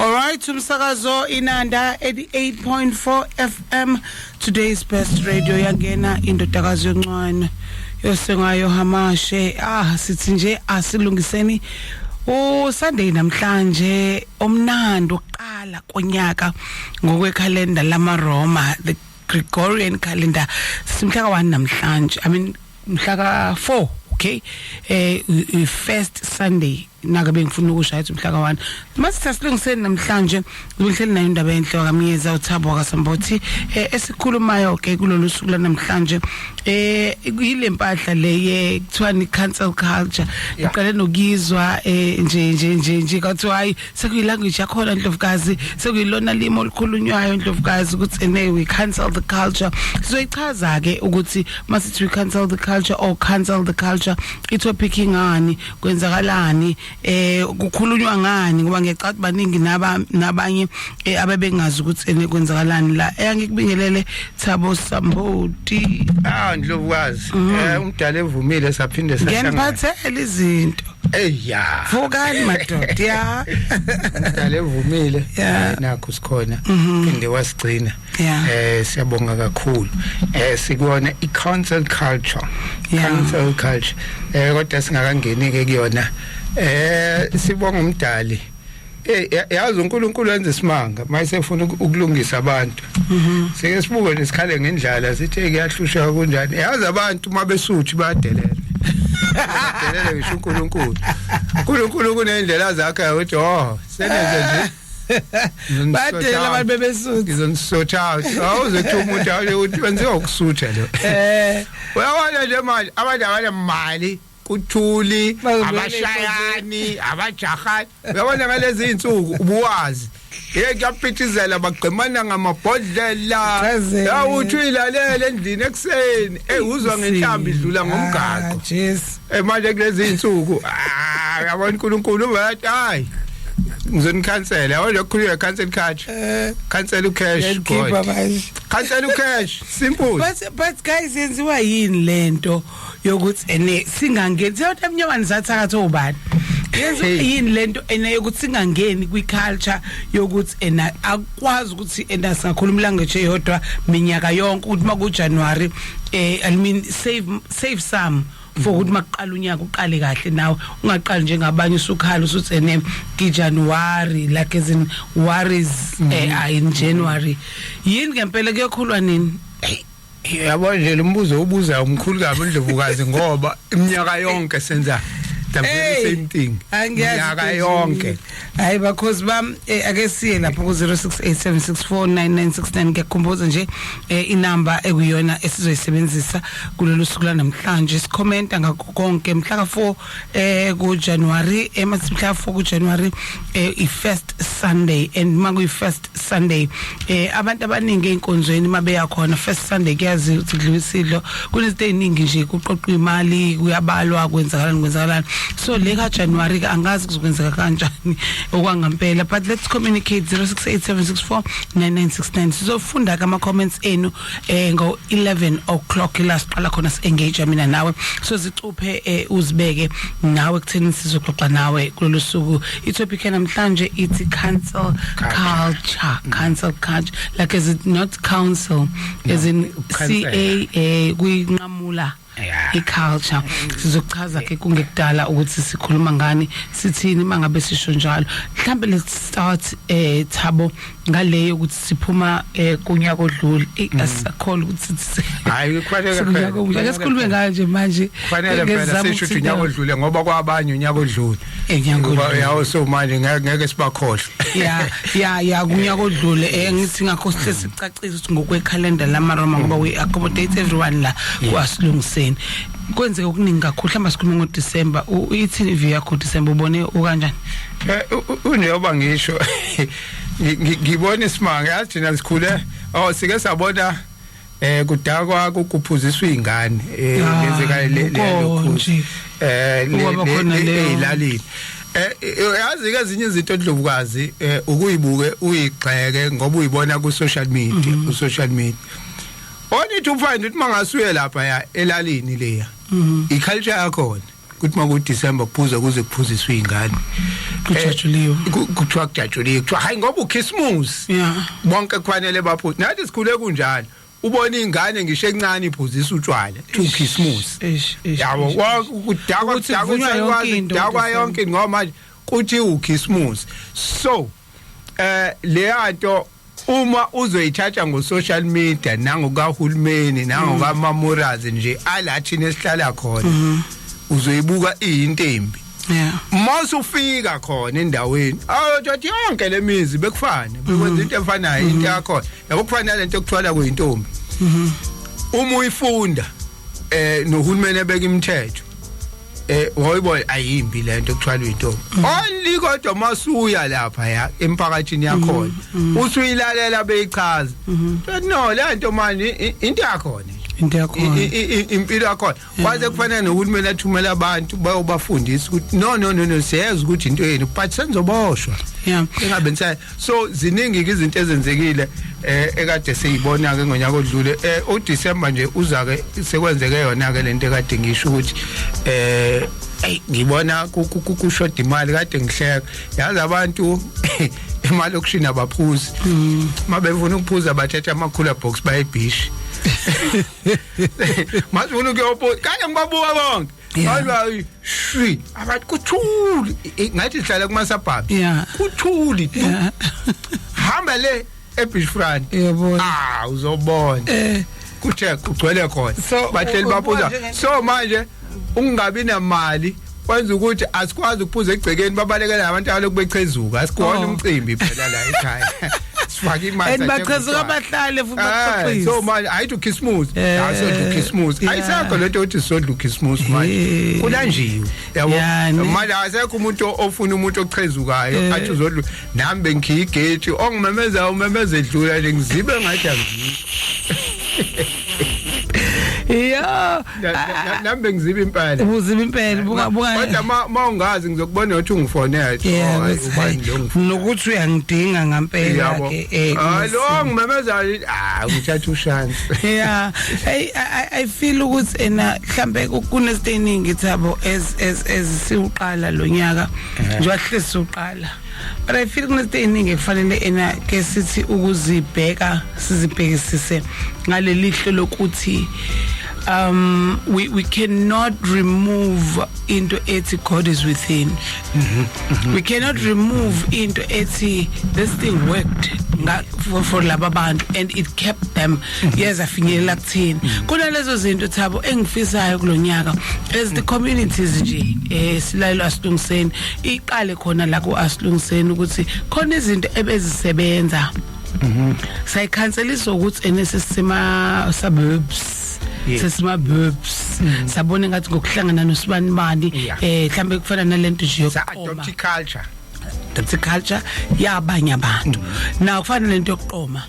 All right, umsakazo Inanda 88.4 FM. Today's best radio yangena indodakazi yoncwane yosengayo Hamashe. Sithi nje asilungiseni Sunday namhlanje omnando oqala konyaka ngokwekhalenda lamaRoma, the Gregorian calendar. Simhla ka 1 namhlanje. I mean mhla ka 4. Okay, first Sunday nakabe ngifuna ukushaya umhla ka 1 mase silungiseni namhlanje uhleli nayo indaba enhle kaMiyeza uThabo kaSambothi esikhulumayo ke kulolu suku namhlanje ile mpahla le kuthiwa ni cancel culture iqale nokizwa nje kathiwa hayi sekuyilanguage yakhona Ndlovukazi sekuyilona limo olukhulunywayo Ndlovukazi ukuthi we cancel the culture. Sizoyichaza ke ukuthi masithi we cancel the culture or cancel the culture itopic ingani kwenzakalani kukhulunywa ngani ngoba ngiyacabanga baningi nabanye ababengazi ukuthi kwenzakalani la ngikubingelele Thabo Sambothi Ndlovukazi umdala evumile saphinde sahlangana ngemphathele izinto vukani madoda ya umdala evumile nakho sikhona phinde wasigcina siyabonga kakhulu sikubona i-cancel culture kodwa singakangeni ke kuyona sibonga umdali yazi uNkulunkulu wenza isimanga mayesefuna ukulungisa abantu sike sibuke nesikhale ngendlala sithi kuyahlushwa kunjani yazi abantu mabesuthi bayadelela ngisho uNkulunkulu kunendlela zakhe ukuthi seneze nje badela abantu bebesuthi ngizonsotha awuzethu umuntu ukuthi wenziwa ukusutha lo uyabona nje manje abantu abanemali kuthuli abashayani abajahani uyabona ngalezi insuku ubuwazi kuyaphithizela bagqemana ngamabhodlela yawuthi uyilalele endlini ekseni uzwa ngenhlambi idlula ngomgaqo manje kulezi insuku yabona uNkulunkulu bathi hayi ngizonikhansela yabona ukukhuluma cancel culture cancel ucash cancel ucash simple but guys yenziwa yini lento yokuthi singangeni seyothi emnyamani zathakatha obani yenziwa yini lento yokuthi singangeni kwi-culture yokuthi akwazi ukuthi singakhuluma language eyodwa minyaka yonke ukuthi makuJanuary I mean save some for ukuthi maqala unyaka uqale kahle nawe ungaqali njengabanye usukhala usuthi ngeJanuary like as in worries in January yini ngempela kuyokhulwa nini yabo nje lumbuzo ubuza umkhulu kabi Ndlovukazi ngoba iminyaka yonke senza the very same thing iminyaka yonke hayi bakhozi bam ake siye lapha ku 0687649969 ngiyakhumbuza nje inamba ekuyona esizoyisebenzisa kulolu suku namhlanje sikhomenta ngakho konke mhla ka 4 kuJanuary mhla 4 kuJanuary i-first Sunday and maku i-first Sunday abantu abaningi einkonzweni mabeya khona first Sunday kuyazi ukuthi kudliwisidlo kunezinto eziningi nje kuqoqwa imali kuyabalwa kwenzakalani so leka January angazi kuzokwenzeka kanjani okwangampela but let's communicate 0687649969 sizofunda ama comments enu ngo 11 o'clock la siqala khona si-engage mina nawe so zicuphe uzibeke nawe kutheni sizoxoxa nawe kulolu suku itopic namhlanje ithi cancel culture like is it not council as in CA kuyinqamula i-culture sizochaza ke kungekudala ukuthi sikhuluma ngani sithini mangabe sisho njalo mhlambe let's start Thabo ngaleyo ukuthi siphuma kunyaka odlule asakhola ukuthi hayi kufanele ake sikhulume ngayo nje manje kufanele phela sisho ukuthi unyaka odlule ngoba kwabanye unyaka odlule ngoba yawo so manje ngeke sibakhohle ya kunyaka odlule ngithi ngakho sicacisa ukuthi ngokwekhalenda lamaRoma ngoba we accommodate everyone la kwasilungiseni kwenzeka okuningi kakhulu mhlawumbe sikhuluma ngoDecember ithini view yakho December ubone ukanjani uneyoba ngisho ngibona isimanga yathi nasikhule sike sabona kudakwa kuphuziswa izingane lezeka lekhosi ezilalini yazi ke ezinye izinto Ndlovukazi ukuyibuke uyigxeke ngoba uyibona ku social media onithi ufind ukuthi mangasuye lapha elalini leya iculture yakhona kuthi maku December kuphuza kuze kuphuziswe izingane kujatshuliwe kuthiwa kujatshuliwe kuthiwa hayi ngoba uChristmas bonke kufanele baphuze nathi sikhule kunjalo ubona izingane ngisho encane iphuzisa utshwala to Christmas yabo kudakwa yonke ngoba manje kuthi uChristmas so le anto uma uzoyithatha ngo social media nangokahulumeni nangokamamorazi nje alathini esihlala khona uzoyibuka iyintembi masufika khona endaweni awuthi yonke lemizi bekufana bekwenza into efanayo into yakho yabo kufanele lento okuthwala kuyintombi uma uyifunda nohulumeni ebeka imithetho hoyiboy ayimbi lento okuthwala uyintombi only kodwa masuya lapha ya emphakathini yakhona usuyilalela beyichaza no lento manje into yakhona impilo yakho kwaze kufanele nohulumeni athumela abantu bayobafundisa ukuthi no siyazi ukuthi into yenu but senzoboshwa engabe ntsaya so ziningi izinto ezenzekile ekade siyibona ke ngonyaka odlule uDecember nje uza ke sekwenzeke yona ke lento ekade ngisho ukuthi ngibona kushoda imali kade ngihleka yazi abantu emalokishini abaphuzi mabefuna ukuphuza bathatha amakhula box bayebhishi masifuna ukuyopho kanye ngibabuka bonke hayi shwi abathi kuthuli ngathi sihlala kumasabhabi kuthuli hamba le eBishfront uzobona kuthe kugcwele khona batheli baphuza so manje ungabi namali kwenza ukuthi asikwazi ukuphuza egcekeni babalekela abantu abaloku bechezuka asikona umcimbi phela la ekhaya sifaka imali bachezuka abahlale futhi baxoxisa so manje ayithi uChristmas asodla uChristmas ayisakho lento ukuthi sodla uChristmas manje kulanjiwe yabo manje asekho umuntu ofuna umuntu ochezukayo athi uzodla nami bengiyigethi ongimemeza umemeza edlula nje ngizibe ngathi angiziphi nambe ngiziba impela uziba impela buka kodwa mawungazi ngizokubona ukuthi ungifonela ubani lo nokuthi uyangidinga ngempela ke lo ngimemeza ngithatha ushance I feel ukuthi ena mhlambe kunesiningi thabo as siuqala lo nyaka nje wahlisi uqala but I feel kunesiningi kufanele ena ke sithi ukuzibheka sizibhekisise ngaleli hlo lokuthi we cannot remove into ethi God is within. We cannot remove into ethi this thing worked for laba bantu and it kept them yes afinyelela kuthini kuna lezo zinto thabo engifisayo kulonyaka as the communities nje silayelo asilungiseni iqale khona la ku asilungiseni ukuthi khona izinto ebezisebenza sayikhanselisa ukuthi enesisima suburbs sesima burbs sabone ngathi ngokuhlangana nosibani bani mhlambe kufana nalento nje yokuqoma adopt culture yabanye abantu na kufana lento yokuqoma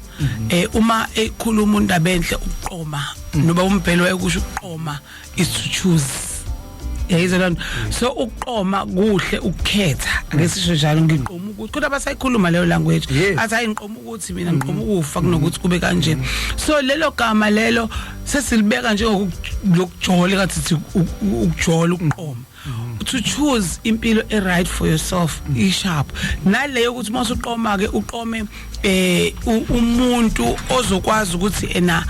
uma ekhuluma umuntu abenhle ukuqoma noba umbhelo ekusho ukuqoma is to choose yayizona so ukuqoma kuhle ukukhetha ngesisho njalo ngiqoma ukuthi kodwa abasayikhuluma leyo language athi ayinqoma ukuthi mina ngiqoma ukufa kunokuthi kube kanje so lelo gama lelo sesilibeka nje ngokujola kathi ukujola ukuqoma to choose impilo right for yourself isharp naleyo ukuthi masuqoma ke uqome umuntu ozokwazi ukuthi ena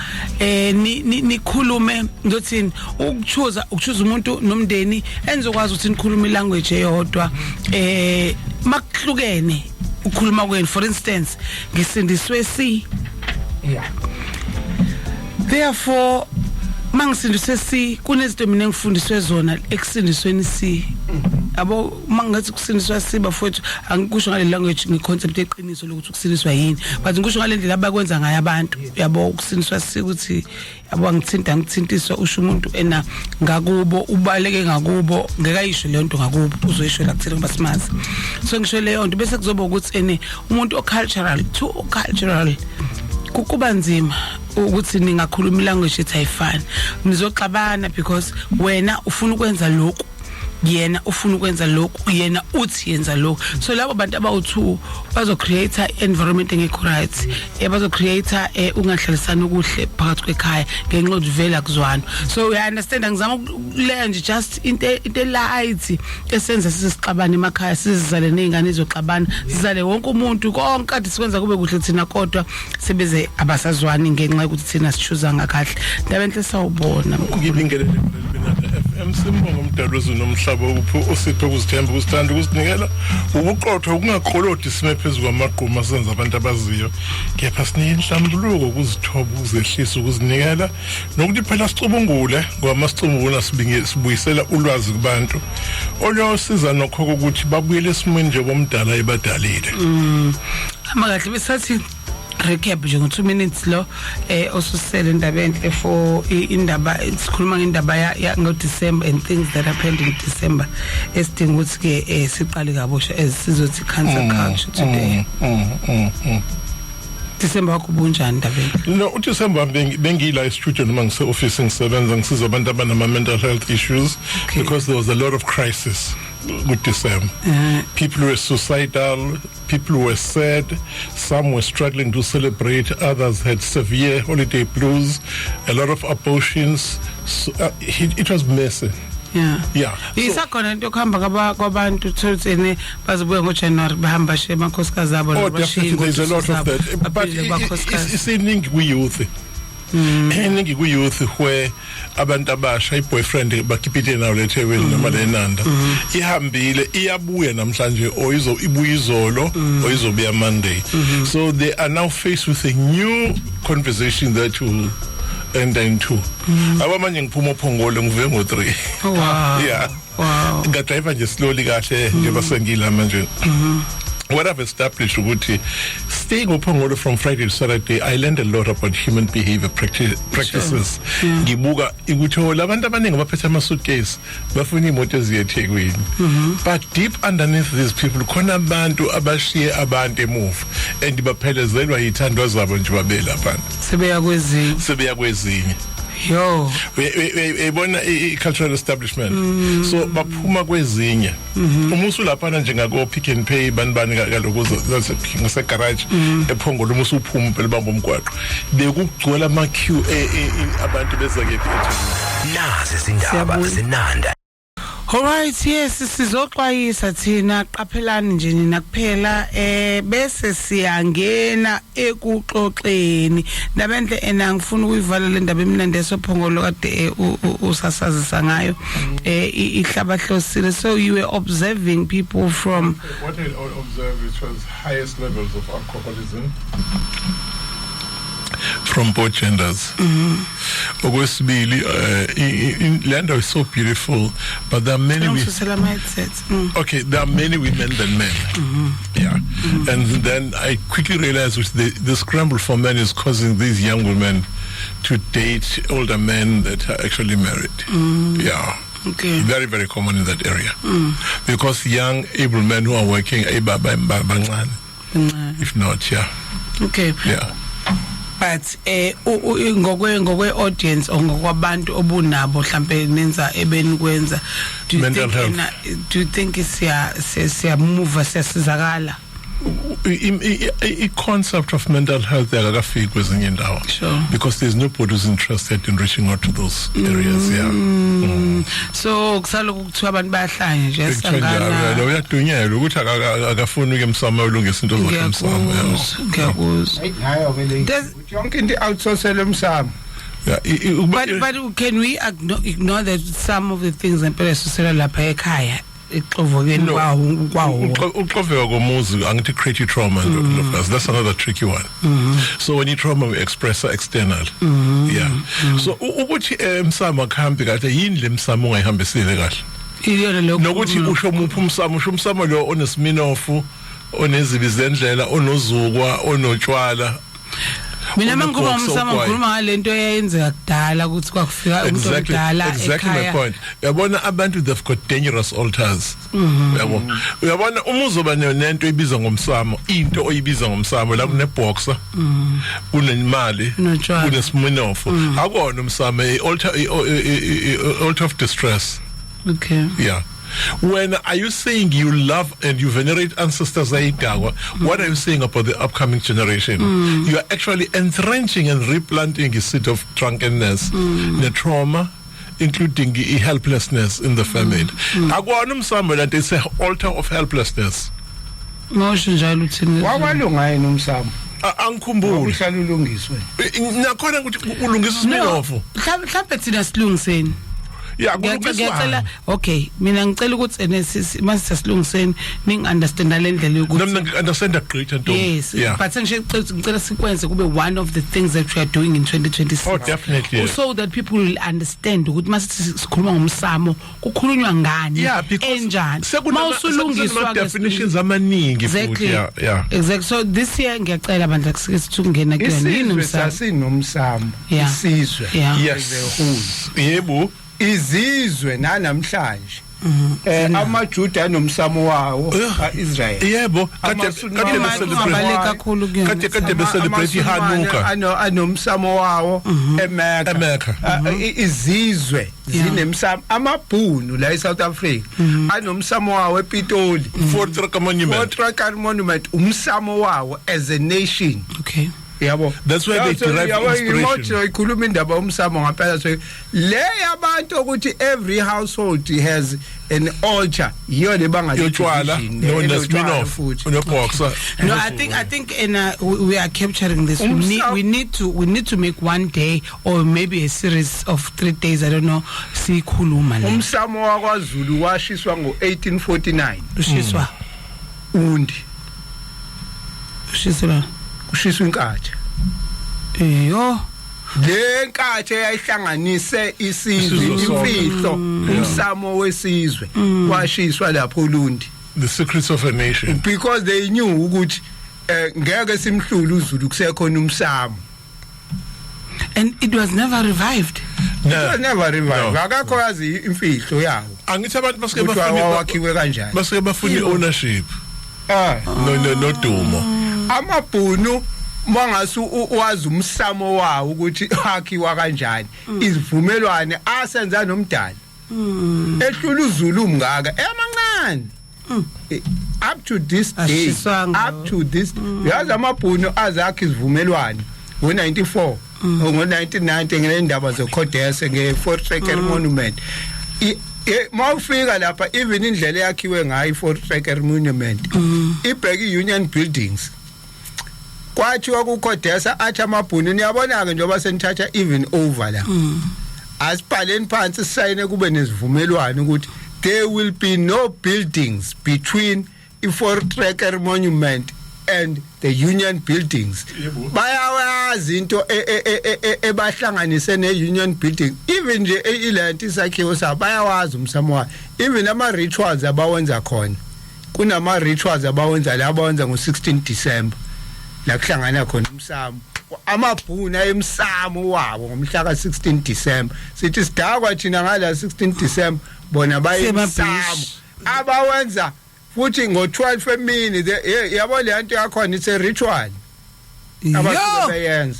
nikhulume ngizothini ukuchoose umuntu nomndeni enizokwazi ukuthi nikhulume ilanguage eyodwa makuhlukene ukukhuluma kwenu for instance ngisindiswe C therefore mangisindiswe C kunezinto mina ngifundiswe zona ekusindisweni C yabo mangathi kusindiswa C bafowethu angikusho ngale language ngeconcept eqiniso lokuthi kusindiswa yini but ngikusho ngale ndlela abakwenza ngayo abantu yabo ukusindiswa C ukuthi yabo ngithintiswa usho umuntu ena ngakubo ubaleke ngakubo ngekayisho leyo nto ngakubo uzoyisho la kuthina basimazi so ngisho leyo nto bese kuzoba ukuthi ene umuntu ocultural to cultural kukuba nzima ukuthi ningakhuluma ilanguage ethi ayifani nizoxabana because wena ufuna ukwenza lokho yena ufuna ukwenza lokho yena uthi yenza lokho so labo bantu abawu2 bazo create environment engekho right bazo create ungahlalisana ukuhle phakathi kwekhaya ngenxa yokuvela kuzwana so I understand ngizama ukuleya nje just into light esenza sisixabana emakhaya sizizale nezingane ezoxabana sizale wonke umuntu konke kade sikwenza kube kuhle thina kodwa sebeze abasazwani ngenxa yokuthi thina sichuza ngakahle ndabenhle sawubona ngibingelele FM Simbongo Mdalozi nomhlaba upho osipho ukuzithemba ukusithanda ukusinikela ubuqotho ukungaqolodi sime phezulu kwamaqhuma senza abantu abaziyo kepha sinike inhlambuluko ukuzithoba uzehlisa ukuzinikela nokuthi phela sicubungule ngoba masicubungula sibuyisela ulwazi kubantu oluyosiza nokho ukuthi babuyele esimweni nje bomdala ebadalile amakahle besathi recap nje ngo2 minutes lo osusele indaba enhle for indaba sikhuluma ngendaba ya ngo December and things that happened in December esidinga ukuthi ke siqale kabusha sizothi cancer culture today December wakubunjani ndabeni no uDecember bengila e-studio noma ngise office ngisebenza ngisiza abantu abanama mental health issues because there was a lot of crisis with December people were suicidal people were sad some were struggling to celebrate others had severe holiday blues a lot of abortions so, it was messy yeah isakhona into khamba kwabantu thotsene bazobuya ngoJanuary bahamba she emakhosikazi abo nabashinga there's a lot of that but it's iningi kwi-youth iningi kwi-youth where abantu abasha i-boyfriend bakhipite nawo leThekwini noma leNanda ihambile iyabuya namhlanje ibuya izolo izobuya Monday so they are now faced with a new conversation that will and then 2 abamanje ngiphuma ophongole ngivuye ngo3 wow yeah wow ngadrive nje slowly kahle nje basengila manje what I've established ukuthi staying ophongole from Friday to Saturday I learned a lot about human behavior practices ngibuka ukuthi labantu abaningi baphethe ama suitcase bafuna imoto eziyeThekwini but deep underneath these people khona abantu abashiye abantu emuva and baphelezelwa yithandwa zabo nje babela abantu sebeya kwezinye yo ebona i-cultural establishment so baphuma kwezinye umusu lapha nje ngako Pick n Pay banibani kaloku ngase garage ephongolo umusu uphuma phela bamba umgwaqo bekugcwala ama queue abantu bezake nazi izindaba zinanda alright yes sizoxwayisa thina qaphelani nje nina kuphela bese siyangena ekuxoxeni ndabenhle ngifuna ukuyivala le ndaba emnandi esophongolo kade usasazisa ngayo ihlabahlosile so you were observing people from what I observed which was highest levels of alcoholism from both genders. Okwesibili land is so beautiful but there are many okay there are many women than men yeah and then I quickly realized that the scramble for men is causing these young women to date older men that are actually married yeah okay very very common in that area because young able men who are working if not yeah okay yeah but ngokwe audience ngokwabantu obunabo mhlambe nenza ebenikwenza do you think siya move siyasizakala a concept of mental health akafiki kwezinye indawo because there's nobody who's interested in reaching out to those areas so kusaloku kuthiwa abantu bayahlanya nje sangana lo uyadunyelwa ukuthi akafuni ukemsama ulungisa into zakhe emsama ngiyakuzwa hayo vele yonke into outsourcele emsama but can we ignore that some of the things empela sisela lapha ekhaya ixovokeni kwawo uqoveka komuzi angithi create trauma that's another tricky one so when you trauma we express external yeah so ukuthi emsamo khambi kahle yini lemsamo ongayihambisile kahle iyona lokho nokuthi usho umsamo lo onesiminofu onezibi zendlela onozukwa onotshwala mina mangikhuluma umsamo ngikhuluma ngalento eyenzeka kudala ukuthi kwakufika umuntu omdala ekhaya exactly my point uyabona abantu they've got dangerous altars uyabona umuzoba nento ebiza ngomsamo into oyibiza ngomsamo la kuneboxer kunemali kunesiminofu akona umsamo altar of distress okay yeah When are you saying you love and you venerate ancestors? What are you saying about the upcoming generation? You are actually entrenching and replanting a seed of drunkenness, the trauma, including helplessness in the family. That is an altar of helplessness. Wakwalunga yena umsamo. Angikhumbuli. Uhlala ulungiswe. Nakhona ukuthi ulungisa isibelofo. Mhlawumbe thina silungiseni. Yeah, ngiyacela okay mina ngicela ukuthi mase silungiseni ning understand le ndlela yokuthi mina understand that great and yes yeah. But ngicela sikwenze kube one of the things that we are doing in 2026. Oh definitely. So that people will understand ukuthi mase sikhuluma ngomsamo kukhulunywa ngani enjani mawusulungiswa definitions amaningi futhi yeah exactly. So this year ngiyacela bandla kusike sithungena kuyona yini umsamo sinomsamo isizwe yes yebo izizwe nanamhlanje amaJuda anomsamo wawo kaIsrael yebo kade beselebrate Hanukkah anomsamo wawo eMecca izizwe zinemsamo amabhunu la eSouth Africa anomsamo wawo ePitoli Fort Tracker Monument umsamo wawo as a nation. Okay. Yabo, that's where they derive inspiration. Ikhuluma indaba umsamo ngaphela so le yabantu ukuthi every household has an altar yiyo le banga yotshwala no spin-off no boxer. No, I think we are capturing this. We need to make one day or maybe a series of 3 days, I don't know, sikhuluma la umsamo wakwaZulu washiswa ngo1849 ushiswa undi ushiswa kushiswa inkatha yo le nkatha yayihlanganise isizwe imfihlo umsamo wesizwe washiswa lapho uLundi the secrets of a nation because they knew ukuthi ngeke simhlule uZulu kusekhona umsamo and it was never revived. It was never revived akakho yazi imfihlo yawo angithi abantu basike wakhiwe kanjani basike bafuna ownership no dumo amabhunu mangase wazi umsamo wawo ukuthi wakhiwa kanjani izivumelwane asenza nomdali ehlula uZulu umngaka emancane up to this day yazi amabhunu azakhe izivumelwane ngo94 ngo1990 ngendaba zoKhodese ngeFort Tracker Monument mawufika lapha even indlela yakhiwe ngayo iFort Tracker Monument ibheki Union Buildings kwathi wakuKhodesa athi amabhunu niyabona ke njengoba senithatha even over la asibhaleni phansi sayine kube nezivumelwano ukuthi there will be no buildings between iFort Tracker Monument and the Union Buildings. Bayawazi into ebahlanganise neUnion Building even nje ilanti isakhiwo sa bayawazi umsamo wa even ama rituals abawenza khona kunama rituals abawenza la abawenza ngo16 December la kuhlangana khona umsamo amabhuna emsamo wabo ngomhla ka16 December sithi sidakwa thina ngala 16 December bona bayemsamo abawenza futhi ngo12 emini yabo le nto yakhona it's a ritual abantu beyenza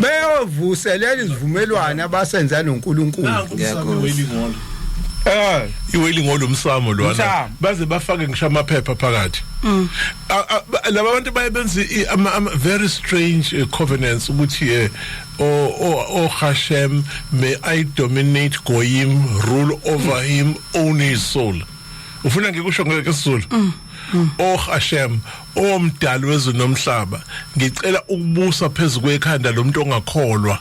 beyovuselela izivumelwano abasenza noNkulunkulu iweli ngolumsamo lwana baze bafake ngisho amaphepha phakathi labantu bayebenza very strange covenants ukuthi Hashem may I dominate Goyim, rule over him, own his soul. Ufuna ngikusho ngesizulu Hashem omdali wezulu nomhlaba ngicela ukubusa phezulu kwekhanda lomuntu ongakholwa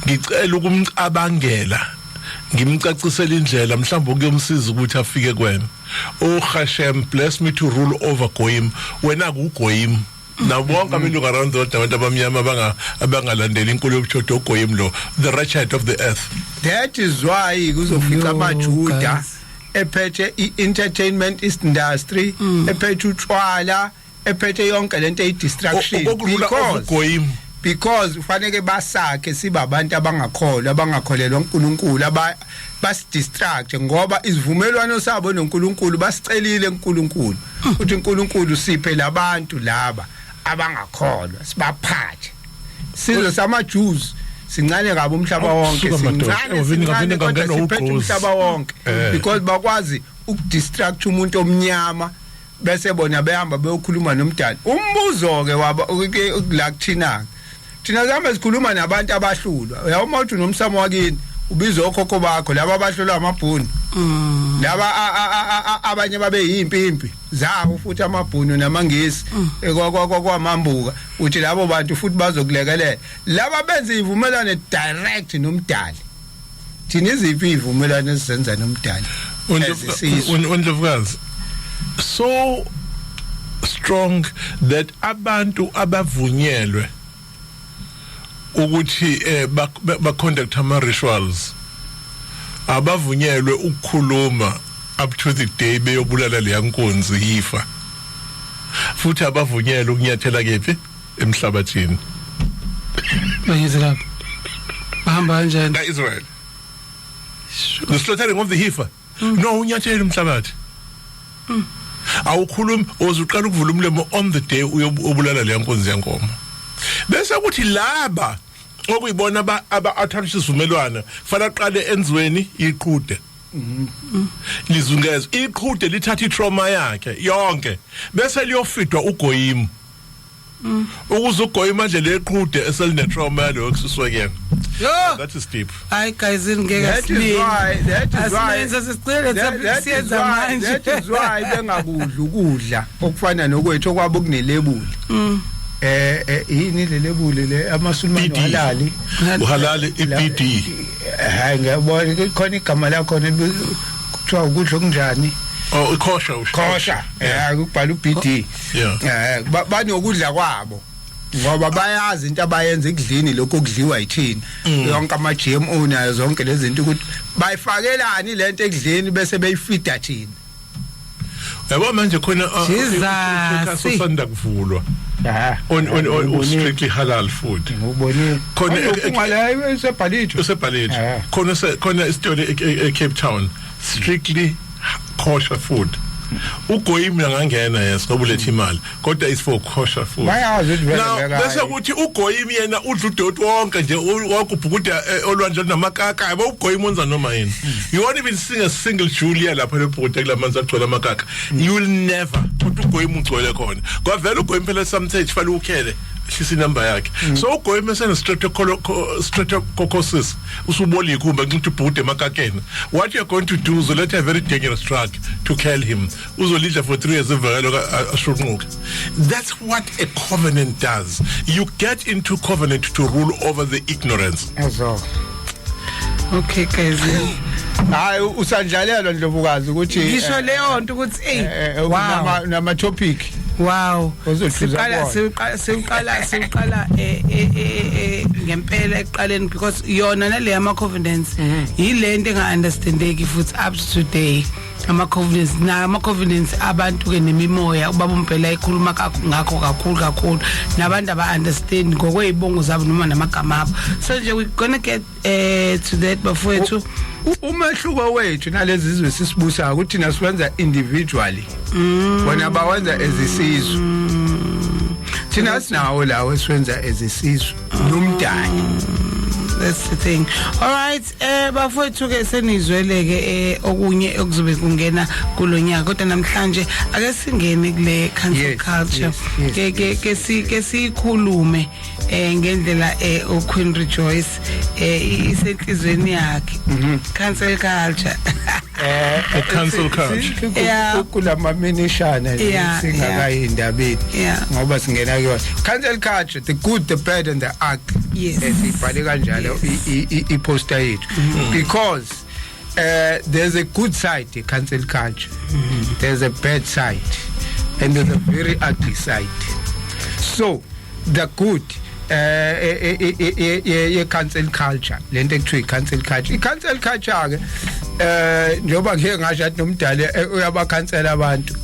ngicela ukumcabangela ngimcacisela indlela mhlawumbe ukuyomsiza ukuthi afike kwena Hashem bless me to rule over Goyim wena kuGoyim na bonke abantu around the world abantu abamnyama abangalandeli inkulu yobuchodo uGoyim lo the wretched of the earth. That is why kuzofika amaJuda ephethe i-entertainment industry ephethe utshwala ephethe yonke lento eyidistraction because ufanele basakhe sibabantu abangakholelwa uNkulunkulu basidistract ngoba izivumelwano sabo noNkulunkulu basicelile uNkulunkulu uthi uNkulunkulu siphe labantu laba abangakholwa sibaphathe sizwe sama Jews sincane kabi umhlaba wonke sincane kodwa siphethe umhlaba wonke because bakwazi ukudistract umuntu omnyama bese bona behamba beyokhuluma nomdala. Umbuzo ke waba la kuthina zabe sikhuluma nabantu abahlulwa uyawuma uthi nomsamo wakini ubizwa okhokho bakho laba abahlolwa amabhunu laba abanye babe yimpimpi zabo futhi amabhunu namangisi kwamambuka uthi labo bantu futhi bazokulekelela laba benza ivumelane direct nomdali. Thina iziphi ivumelane esizenza nomdali uNdlovukazi so strong that abantu abavunyelwe ukuthi ba conduct ama rituals abavunyelwe ukukhuluma up to the day beyobulala le yankunzi yifa futhi abavunyelwe ukunyathela kephi emhlabathini bayenzela bahamba kanjani kaIsrael the slaughtering of the heifer no unyathela umhlabathi awukhulumi ozuqala ukuvula umlomo on the day uyobulala le yankunzi yankomo bese kuthi laba okuyibona aba-atharisha isivumelwano fana qale enzweni iqhude lizungeza iqhude lithatha itrauma yakhe yonke bese liyofidwa ugoyimu ukuze ugoyimu manje leqhude eseline trauma yalo kususwekena. That is deep. Hi guys, that is why bengakudla ukudla okufana nokwethu okwabo kunelebuli yini lelebuli le amasulumani halali uhalali iPD hayi ngiyabona khona igama lakho kuthiwa ukudla okunjani kosha kubhala uBD banokudla kwabo ngoba bayazi into abayenza ekudlini lokho okudliwa yithini yonke ama GMO nayo zonke lezi zinto ukuthi bayifakelani lento ekudlini bese beyifida thina yabo manje khona sosanda kuvulwa on strictly halal food ngubonile khona ungalayo esebhalitho khona isitolo eCape Town strictly kosher food ugoyimi ngangena yesobuletha imali kodwa is for kosher food bayazi now bese kuthi ugoyimi yena udla udoti wonke nje wakubhukuda olwandle namakaka yabo ugoyimi wenza noma yini you won't even sing a single Julia lapha lebhukuda kulamanzi agcwele amakaka you will never uthi ugoyimi ugcwele khona kwavela ugoyimi phela sometimes fala ukhele shisa number yakhe so ugoyimi sena streptococcus usuboli ikhumba ngithi ubhukude emakakeni what you are going to do is let a very dangerous drug to kill him uzolidla for 3 years evakelo ashunquka. That's what a covenant does. You get into covenant to rule over the ignorance. Azo okay guys hayi usandlalelwa Ndlovukazi ukuthi ngisho leyo nto ukuthi wow nama topic wow siqala ngempela eqaleni because yona nale ama confidence yilento enga understandeki futhi up to today ama confidence abantu ke nemimoya ubaba umpela ikhuluma ngakho kakhulu nabantu aba understand ngokwezibongo zabo noma namagama abo so nje we gonna get to that bafowethu umehluko wethu nalezi izwe sisibusa ukuthi nasiwenza individually bona bawenza as isizwe thina sinawo lawo esiwenza as isizwe nomdali. That's the thing. All right, bafowethu ke senizweleke okunye okuzobe kungena kulonyaka kodwa namhlanje ake singene kule cancel culture ke sikhulume ngendlela uQueen Rejoice isenhlizweni yakhe cancel culture cancel culture kulama minishana singakayindabeni ngoba singena kuyo cancel culture, the good, the bad and the ugly esibhale kanjalo iposter yethu because there's a good side to cancel culture, there's a bad side and there's a very ugly side. So the good cancel culture lento ekuthiwa cancel culture cancel culture ke njoba ngeke ngasho athi nomdala uyabakhansela abantu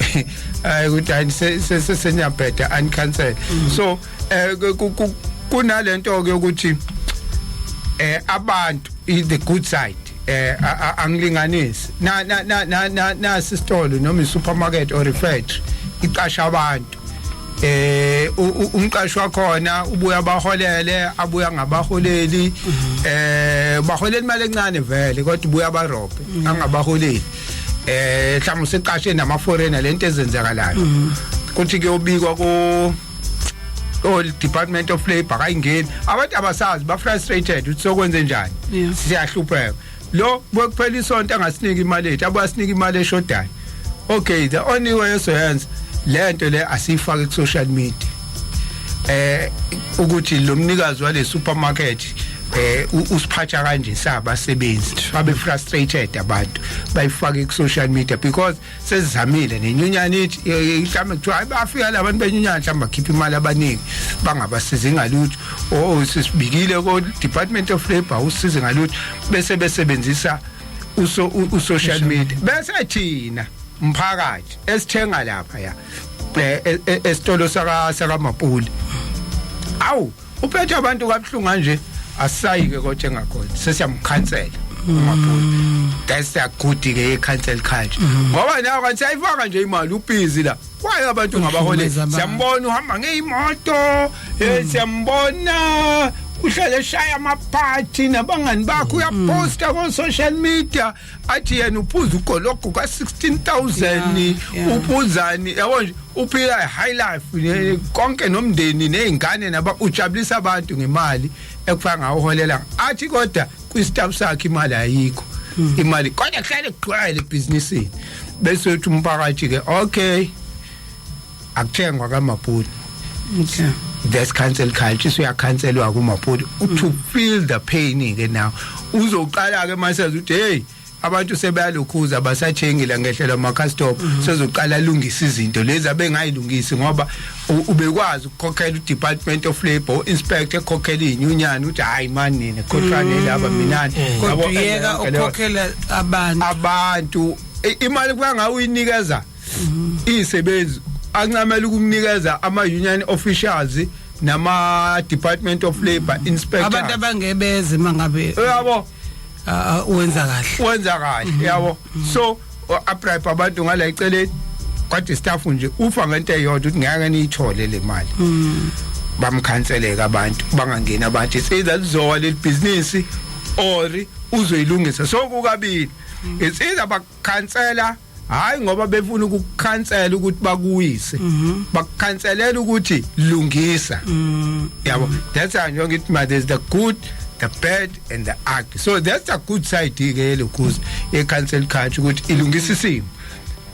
ukuthi hayi sesenyabheda uncancel so kunalento ke ukuthi abantu the good side angilinganisi na isitolo noma supermarket or factory iqasha abantu umqashi wakhona ubuya baholele abuya ngabaholeli baholela imali encane vele kodwa ubuya barobhe angabaholeli mhlawumbe seqashe nama foreigner lento ezenzakalayo kuthi ke ubikwa ko Department of Labor ayingeni abantu abasazi ba frustrated uthi sokwenze njani siyahlupheka lo kuphela isonto angasinika imali ethu abasinika imali eshodayo okay the only way soyenza lento le asifake ku social media ukuthi lo mnikazi wale supermarket usiphatha kanje sabasebenzi babe frustrated abantu bayifake ku social media because sezizamile nenyunyana ithi mhlawumbe kuthiwa bafika labantu benyunyana mhlawumbe bakhipha imali abaningi bangabasizi ngalutho sisibikile ko Department of Labor usize ngalutho bese besebenzisa social media bese thina umphakathi esithenga lapha ya esitolo saka Mapuli awu uphethe abantu kabuhlungu kanje asayike kodwa engakhona sesiyamkhansela Mapuli that's a good ke cancel culture ngoba nayo kanti sayifaka nje imali ubhizi la kwaye abantu ngabahole siyambona uhamba ngeimoto siyambona uhlale shaya amaphathi nabangani bakho uyaposta ku social media athi yena uphuza ugologo ka 16,000 uphuzani yabo nje uphila high life konke nomndeni nezingane naba ujabulisa abantu ngemali ekufaka ngaholela athi kodwa kwistaff sakhe imali ayikho imali kodwa kuhlale kuqhwele businessini bese uthi umphakathi ke okay akuthengwa kaMapuli okay there's cancel culture so yakhanselwa kuMapuli to feel the pain ke now uzoqala ke mase uthi hey abantu sebayalukhuza basatshengile ngehlela ama custom sezoqala lungisa izinto lezi abengayilungisi ngoba ubekwazi ukukhokhela uDepartment of Labor inspector ekhokhela inyunyana uthi hayi mani nina khothanele aba minani kodwa yeka ukhokhela abantu imali kwanga uyinikeza isebenzi ancamela ukunikeza ama union officials nama Department of Labor inspector abantu abangebeze mangabe yabo wenza kahle yabo so upripe abantu ngala iceleni kwathi staff nje ufa ngento eyodwa uthi ngeke niyithole le mali bamkhanseleka abantu bangangena abantu isiza lizowa le business or uzoyilungisa so kukabili it's either bakhansela hayi ngoba befuna ukukhansela ukuthi bakuyise bakukhanselela ukuthi lungisa yabo that's how ngithi ma there's the good the bad and the ugly so that's a good side ke lokhuza cancel culture ukuthi ilungisa isimo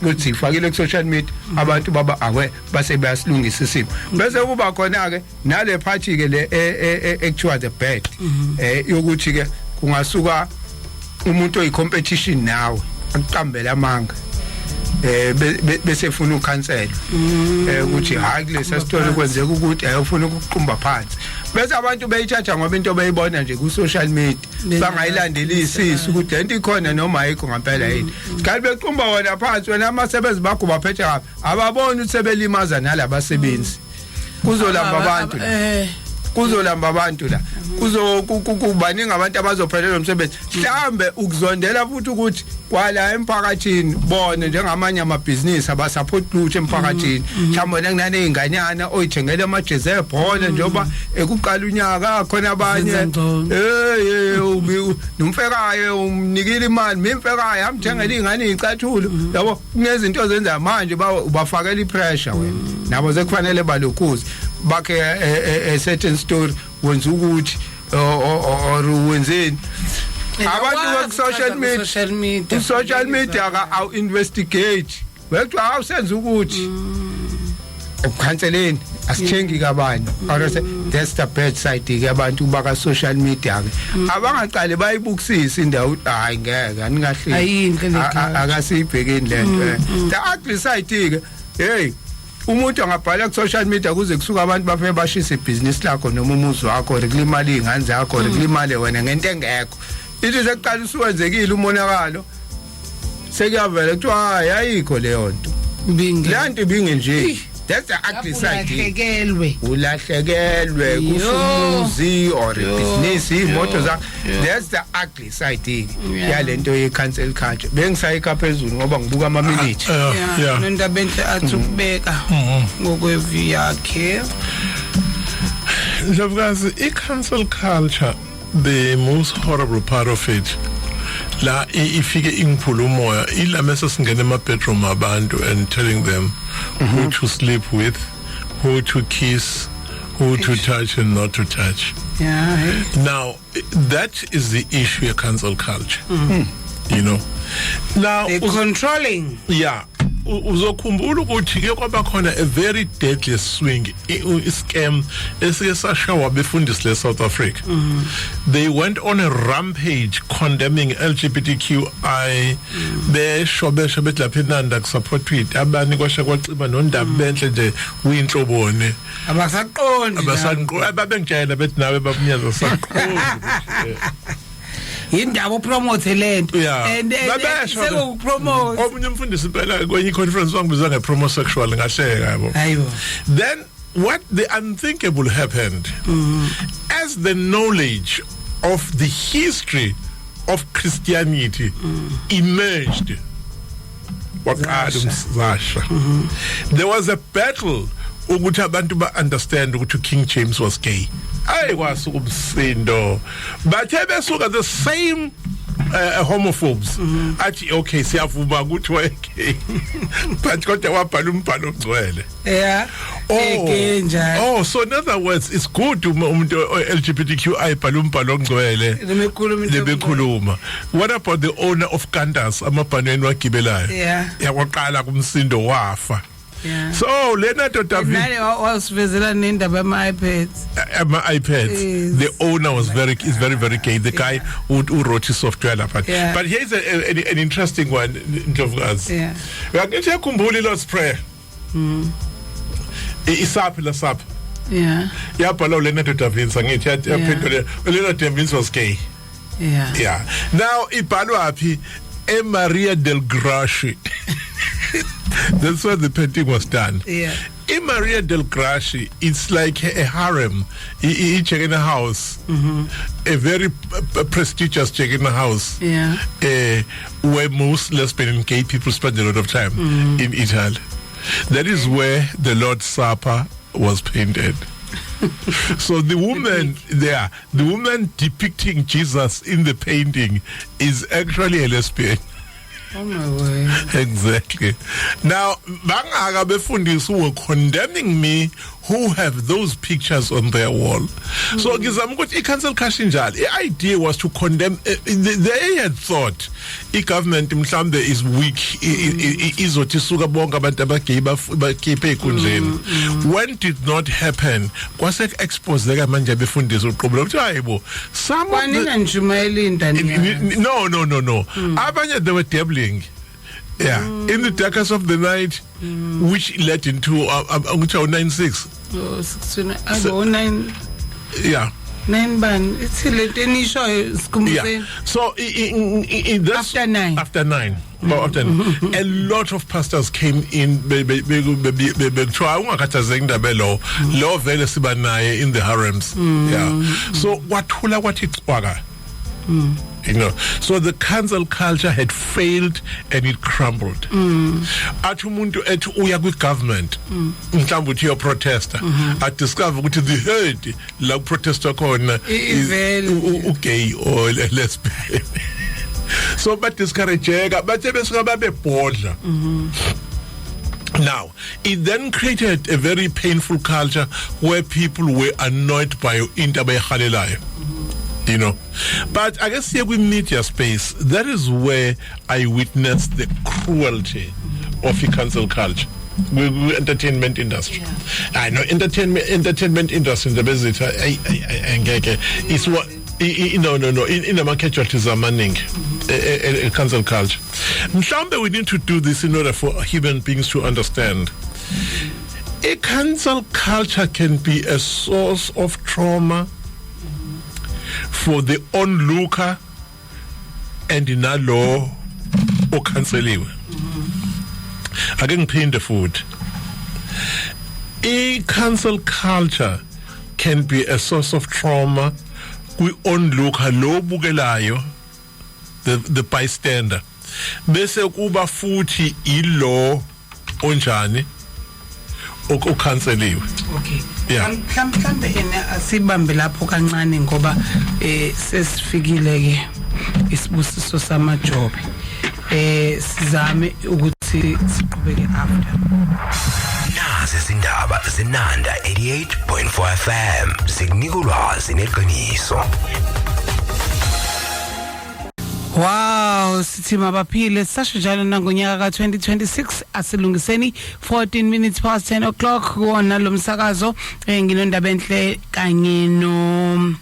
ukuthi ifakile ku social media abantu baba awe base bayasilungisa isimo bese kuba khona ke nale party ke le ekuthiwa the bad yokuthi ke kungasuka umuntu oyicompetition nawe akuqambela amanga bese funa ukhansela ukuthi hayi kulesa story kwenzeka ukuthi ayofuna ukuqhumba phansi bese abantu beyithatha ngoba into bayibona nje ku social media bangayilandelisisi ukuthi lento ikhona noma ayikho ngempela yini sikali beqhumba wona phansi wena amasebenzi bakho baphethe kabi ababoni ukuthi sebelimaza nalabasebenzi kuzolamba abantu la kuzokubaningi abantu abazophelela umsebenzi mhlambe ukuzondela futhi ukuthi kwala emphakathini bona njengamanye amabhizinisi abasupport lutho emphakathini mhlawumbe kunane inganyana oyithengele amajezi ebhola njengoba ekuqala unyaka khona abanye nomfekayo umnikile imali mimfekayo amthengele ingane izicathulo yabo kunezinto zenza manje ubafakela ipressure wena nabo sekufanele balokhuze bakhe a certain story wenza ukuthi or wenzeni abantu ku social media ka investigate wethu awusenza ukuthi ukhanseleni asithengi kabani or that's the bad side ke abantu baka social media ke abangaqale bayibukisisa indawo hayi ngeke anikahle ayinhle akasibhekeni lento the ugly side ke hey umuntu angabhala ku social media kuze kusuka abantu bafike bashisa ibusiness lakho noma umuzi wakho rekulimali ingane zakho rekulimali wena ngento engekho ithi sekuqala usuwenzekile umonakalo sekuyavela kuthiwa hayi ayikho leyo nto lento ibinge nje That's the ugly side. Ulahlekelwe. Ulahlekelwe kufumuzi or business imoto zakho. That's the ugly side yalento ye cancel culture. Bengisayika phezulu ngoba ngibuka ama minute. Yeah. Nondaba enhle athi ukubeka ngokwevi yakhe. Ndlovukazi, i-cancel culture, the most horrible part of it, la ifike ingiphula umoya ila mase singena ema-bedroom abantu and telling them who to sleep with, who to kiss, who to touch and not to touch. Yeah. Now, that is the issue of cancel culture. You know. Now, They're controlling. yeah. Uzokhumbula ukuthi ke kwaba khona a very deadly swing scam esike sashawa befundisi le South Africa. They went on a rampage condemning LGBTQI besho bethi lapha eNanda kusupport it abani kwasha kwaciba nondaba benhle nje uyinhlobone Abasaqondi. ababengitshela bethi nawe babunyaza saqondi. Indaba promote lento. Yeah. And Babesho promote. omunye umfundisi phela kwenye conference wangibiza ngepromosexual ngahleka yabo. Ayibo. Then what the unthinkable happened as the knowledge of the history of Christianity emerged. There was a battle ukuthi abantu ba understand ukuthi King James was gay. Ayikwasuka umsindo bathe besuka the same homophobes athi okay siyavuma ukuthi wayegay but kodwa wabhala umbhalo ogcwele. Yeah. Oh, so in other words, it's good to LGBTQI bhala umbhalo ogcwele lebekhuluma. What about the owner of Candace amabhanweni wagibelayo? Yeah. Yakwaqala kumsindo wafa. Yeah. So Leonardo da Vinci Nale wasivezela nendaba ama-iPads. iPads. The owner was very gay. The guy who wrote his software lapha. Yeah. But here's an interesting one, Ndlovukazi. Yeah. Ngathi yakhumbula Lord's Prayer. Isaphi la saphi. Yeah. Yabhala Leonardo da Vinci ngithi yaphendula Leonardo da Vinci was gay. Yeah. Yeah. Now ibhalwa phi Maria del Grassi. That's where the painting was done. Yeah. In Maria del Grassi, it's like a harem. Each in a house, a very prestigious check in a house. Yeah. Where most lesbian and gay people spend a lot of time in Italy. That is where the Lord's Supper was painted. So the woman depicting Jesus in the painting is actually a lesbian. Oh my word. Exactly. Now, bangaka befundisi who were condemning me who have those pictures on their wall. So ngizama ukuthi i-cancel culture njalo. The idea was to condemn. They had thought i-government mhlambe is weak. Izothi suka bonke abantu abagay bakhiphe ekundleni. When did not happen, kwase exposeka manje befundisi uqobo ukuthi hayibo. Kwanina njumayeli indani. No. Abanye they were dabbling. Yeah, in the darkness of the night, which led into 96. Oh, 9. Yeah. 9 ban. It's a little nisho. Yeah. So After 9. After 9. Well, after 9. A lot of pastors came in. In the harems. Yeah. So what it's you know, so the cancel culture had failed and it crumbled. Athi umuntu ethi uya kwi-government mhlawumbe uthi protester discover ukuthi the head la protester khona gay or lesbian. So but discourageka bathe besuka babebhodla. Now, it then created a very painful culture where people were annoyed by indaba ehalelayo. You know, but I guess here with media space, that is where I witnessed the cruelty of the cancel culture. We entertainment industry. I know entertainment industry. The best is what no. In the market casualties are manning a cancel culture. Mhlambe we need to do this in order for human beings to understand. A cancel culture can be a source of trauma for the onlooker and nalo ocanceliwe. Ake ngiphinde futhi. A cancel culture can be a source of trauma kwi-onlooker lo bukelayo, the bystander, bese kuba futhi ilo onjani okhanseliwe. Okay. Yeah. Mhlambe ena asibambe lapho kancane ngoba sesifikile ke isibusiso samajob. Sizame ukuthi siqhubeke after. Nazi izindaba zinanda 88.4 FM zinika ulwazi neqiniso. Wow, sithi mabaphile sasho njalo nangonyaka ka2026 asilungiseni 14 minutes past 10 o'clock kuona lo msakazo nginondaba enhle kanye no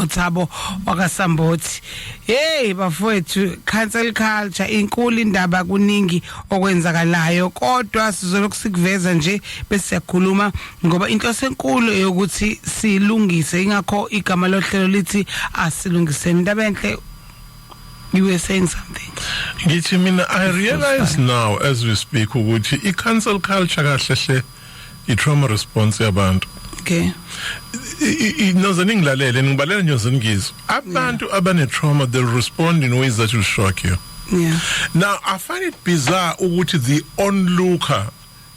Thabo wakaSambothi. Hey bafowethu, cancel culture inkulu indaba kuningi okwenzakalayo, kodwa sizolokusikuveza nje bese siyakhuluma ngoba into senkulu eyokuthi silungise, ingakho igama lohlelo lithi asilungiseni indaba enhle. You were saying something. Ngithi mina I realize now as we speak ukuthi i-cancel culture kahle i-trauma response yabantu. Okay. Noze ningilalele ngibalela nyoze ngizwe. Abantu abane-trauma, they'll respond in ways that will shock you. Yeah. Now I find it bizarre ukuthi the onlooker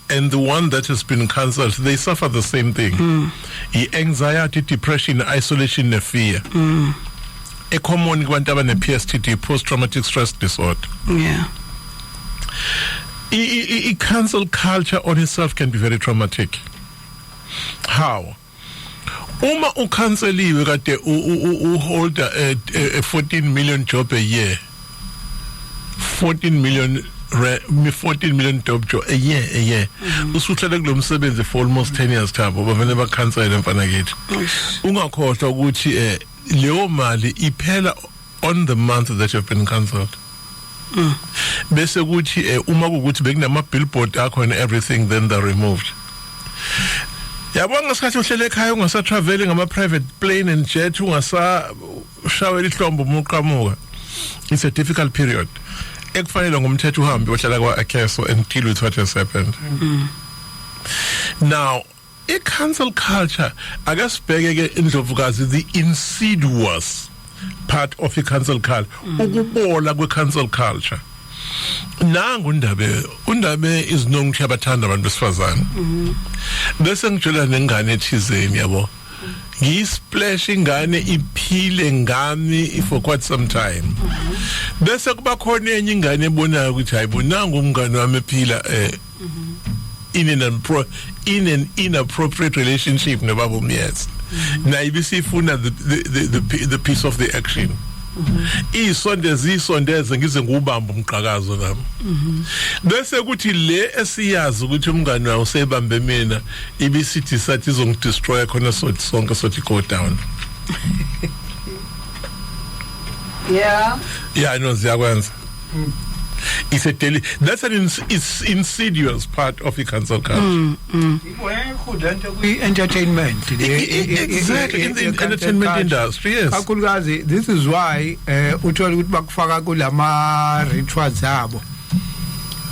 and the one that has been cancelled, they suffer the same thing. I-anxiety, depression, isolation, and fear. A common kubantu abane-PSTD, post-traumatic stress disorder. Yeah. Cancel culture on itself can be very traumatic. How? Uma ucanceliwe kade hold a 14 million job a year. 14 million job a year. Usuhlele kulo msebenzi for almost 10 years Thabo bavele bacancela mfana kithi. Ungakhohlwa ukuthi leyo mali iphela on the month that you've been cancelled. Bese ukuthi uma ukuthi bekunama billboard akho and everything, then they're removed. Yabona ngesikhathi uhlele ekhaya ungasa traveling ngama private plane and jet ungasashawela ihlombo umuqhamuka. It's a difficult period. Ekufanele ngomthetho uhambe ohlala kwa-Akeso and deal with what has happened. Now i-cancel culture akasibheke ke indlovukazi, the insidious part of i-cancel culture, ukubola kwe-cancel culture. Nangu undabe izinongithi abathanda abantu besifazane. Bese ngitshela nengane ethizeni yabo. Ngisplash ingane iphile ngami for quite some time. Bese kuba khona enye ingane ebonayo ukuthi hayibonanga umngane wami ephila in an inappropriate relationship nobaba umyezi. Na ibisifuna the piece of the action. Isondeze ngize ngubamba umqhakazo nami. Bese kuthi le esiyazi ukuthi umngane wayo usebambe mina ibisithi sathi izongidestroy khona sonke sothi go down. Yeah. Yeah, I know ziyakwenza. It's a that's an insidious part of the cancel culture. Entertainment. Exactly, in the entertainment industry, yes. Kakhulukazi, this is why uthola ukuthi bakufaka kulama rituals zabo.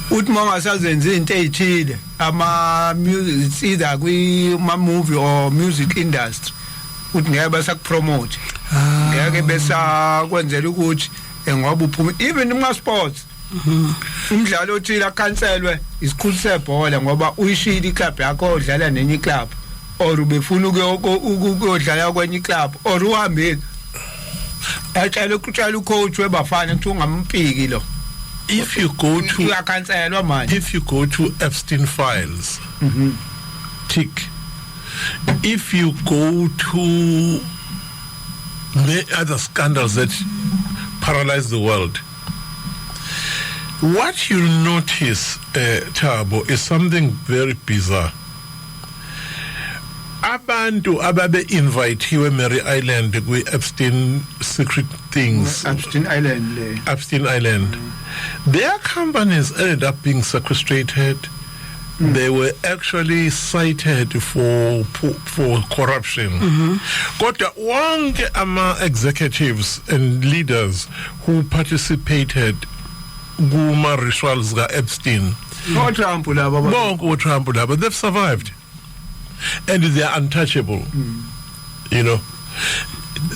Uthi mangasazenza into ezithile ama music, it's either kwi movie or music industry. Uthi ngeke basakupromote. Ngeke besa kwenzela ukuthi ngoba uphuma even in sports. Umdlalo othile akhanselwe isikhulu sebhola ngoba uyishila iclub yakho odlala nenye iclub or ubefuna ukuyodlala kwenye iclub or uhambe atshela ucoach webafana ukuthi ungampiki lo. If you go to uyakhanselwa manje. If you go to Epstein files, tick. If you go to the other scandals that paralyze the world, what you notice, Thabo, is something very bizarre. Abantu ababe inviteiwe Mary Island kwi Epstein secret things. Epstein Island. Their companies ended up being sequestrated. They were actually cited for corruption. Kodwa wonke ama executives and leaders who participated kuma rituals ga Epstein No Trump laba. Bonke Trump laba, they've survived. And they are untouchable. You know.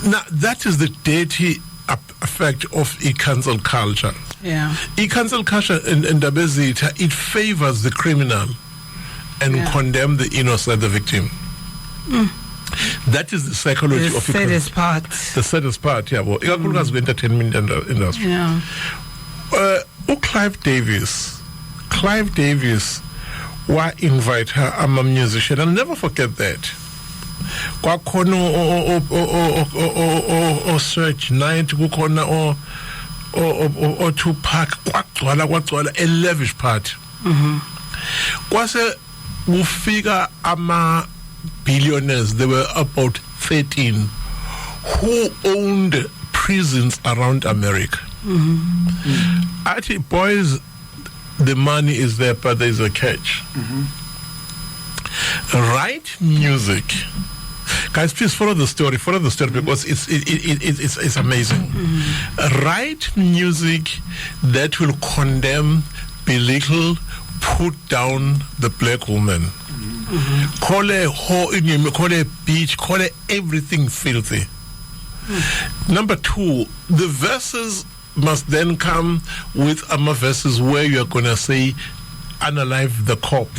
Now that is the dirty effect of cancel culture. Yeah. Cancel culture in Dabezita, it favors the criminal and condemn the innocent, the victim. That is the psychology The of saddest part. The saddest part, yeah. Well, the entertainment industry. Yeah. Clive Davis wa invite her. I'm a musician. I'll never forget that. Kwakhona o search night kukhona o Tupac kwagcwala a lavish party. Kwase kufika ama billionaires. There were about 13 who owned prisons around America. Actually, boys, the money is there, but there's a catch. Write music. Guys, please follow the story because it's amazing. Write music that will condemn, belittle, put down the black woman. Call her whore, call her bitch, call her everything filthy. Number two, the verses must then come with verses where you are going to say, unalive the cop,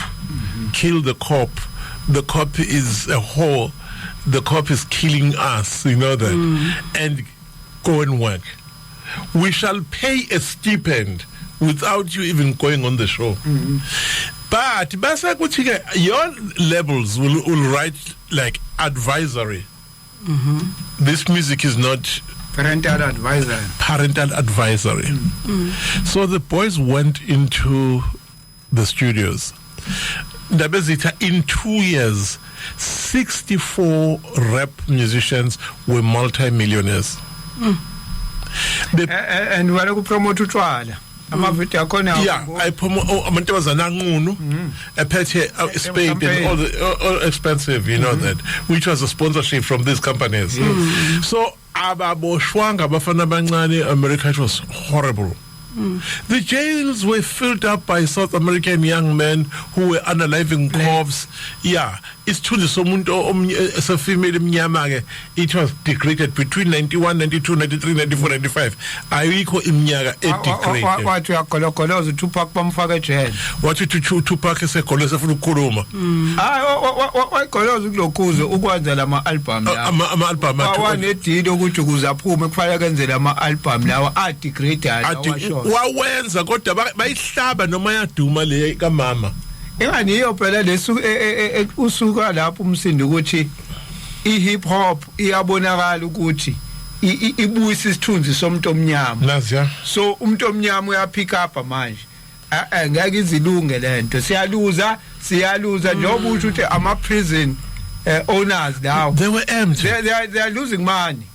kill the cop is a whore, the cop is killing us, you know that, and go and work. We shall pay a stipend without you even going on the show. But your labels will write like advisory. This music is not parental advisory. So the boys went into the studios. In 2 years, 64 rap musicians were multi-millionaires. And where to promote utwala. I promote Amantabazana Ngunu, a petty spade and all expensive, you know that, which was a sponsorship from these companies. So Ababo Shwanga Bafana Bangani, America, it was horrible. The jails were filled up by South American young men who were unaliving corpses. Yeah, it's true. As a female, it was degraded between 91, 92, 93, 94, 95. Ayiko imnyaga degraded. What you are Kolokolo's Tupac Bamfaga Chen. What you to Tupac is a Kolosa from Kuruma. What Kolos Lokuzo, Uguazalama Alpam. Alpam. I wanted to go to Guzapu, Mfaganzelama Alpam, now art degraded. Wawenza kodwa bayihlaba noma yaduma le kamama. Engani phela lesu usuka lapho umsindo ukuthi ihip hop iyabonakala ukuthi ibuyisa isithunzi somuntu omnyama. Naziya. So umuntu omnyama uya pick up manje. Ngeke izilunge lento. Siyaluza njengoba ukuthi ama prison owners now. They were empty. They are losing money.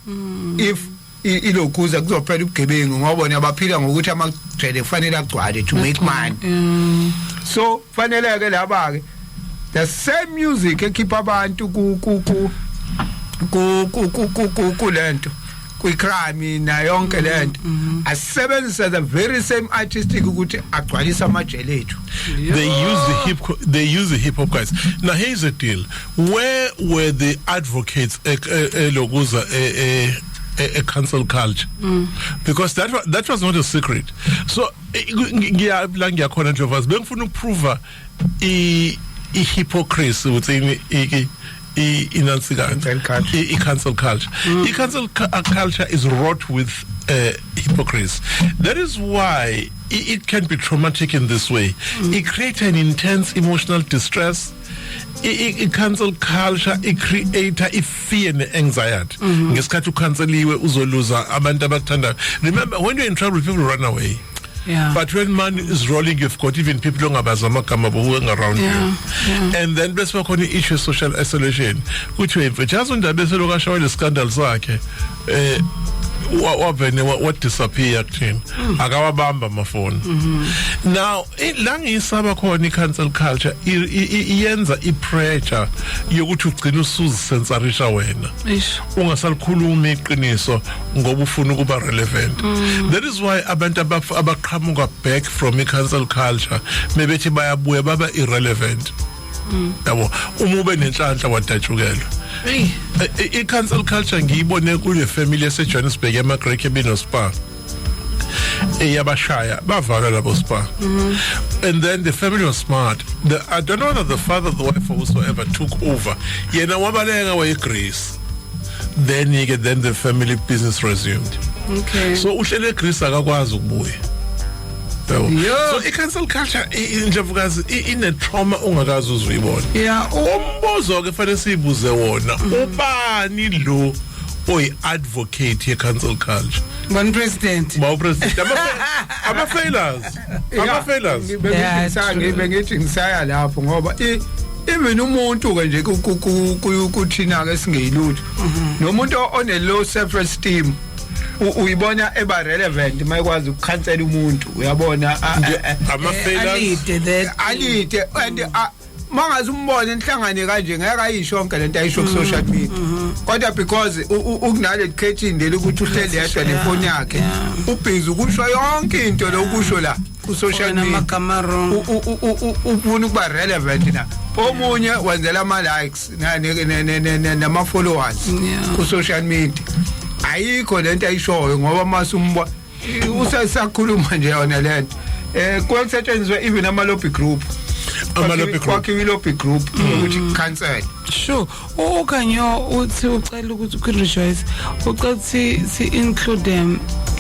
If ilokuza kuzophela ubugebengu ngobona abaphila ngokuthi amagcwele kufanele agcwale to make money. So fanele ke laba ke the same music ekhipha abantu ku lento kwicrime na yonke lento asebenzisa the very same artistic ukuthi agcwalisa amajele ethu. They use the hip hop guys. Now here's the deal. Where were the advocates lokuza a cancel culture? Because that was not a secret. So ngiyakhona nje vas bengifuna ukuprova hypocrisy within cancel culture. Cancel culture is wrought with hypocrisy. That is why it can be traumatic in this way. It creates an intense emotional distress. Cancel culture create fear and anxiety. Ngesikhathi ucanceliwe uzoluza abantu abakuthanda. Remember, when you're in trouble, people run away. Yeah. But when money is rolling, you've got even people who are around you. And then best work on the issue of social isolation. Which way, just when the best look at the scandals, wavene what disappear kuthina akawabamba amafoni now la ngisaba khona i-cancel culture iyenza i-pressure yokuthi ugcina usuzisensarisha wena ungasalikhuluma iqiniso ngoba ufuna ukuba relevant that is why abantu abaqhamuka back from i-cancel culture mebethi bayabuya baba irrelevant yabo ube nenhlanhla wadatshukelwa i-cancel culture ngiyibone kule family yaseJohannesburg emaGrek ebinospa eyabashaya bavala labo spa and then the family was smart. I don't know whether the father, the wife or whosoever took over yena wabaleka wayeGreece then the family business resumed. Okay, So uhlele eGreece akakwazi ukubuya. So i-cancel culture indlovukazi ine trauma ongakazi uzuyibona. Yeah. Umbuzo ke fanele sibuze wona ubani lo oyi-advocate ye-cancel culture? One president. Bawo president ama-failures. Bengithi ngisaya lapho ngoba even umuntu ke nje kuthina ke singeyilutho nomuntu one low self esteem uyibona eba relevant mayikwazi ukukhansela umuntu uyabona ama-failures alide and mangazi umbone inhlangane kanje ngeke ayisho yonke lento ayisho ku social media kodwa because ukunale creating le ukuthi uhleli yedwa nefoni yakhe ubhizi ukusho yonke into lokusho la ku social media amagama wrong ufuna ukuba relevant na omunye wenzela ama likes nama followers ku social media ayikho lento ayishoyo ngoba masumba usakhuluma nje yona lento kusetshenziswa even ama lobby group kwakhiwe lobby group ukuthi cancel sure okanyo uthi ucela ukuthi ku-rejoice ucathi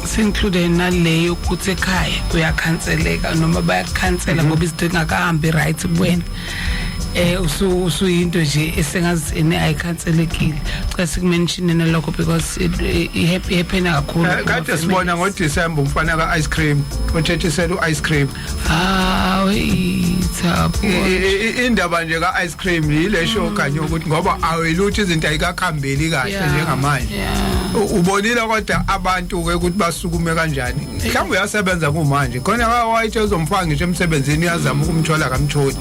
si-include naleyo ukuthi ekhaya kuyakhanseleka noma bayakhansela ngoba izinto ingakahambi right kuwena usuyinto nje esengazini ayikhanselekile cha sikumention nalokho because ihappen kakhulu kade sibona ngoDecember umfana ka ice cream uthethisela ice cream wayithapo indaba nje ka ice cream yile show kanye ukuthi ngoba aweluthi izinto ayikakhambeli kahle njengamanje ubonile kodwa abantu ke ukuthi basukume kanjani mhlawumbe uyasebenza kumanje khona wayithi uzomfaka ngisho emsebenzini yazama ukumthola kamtholi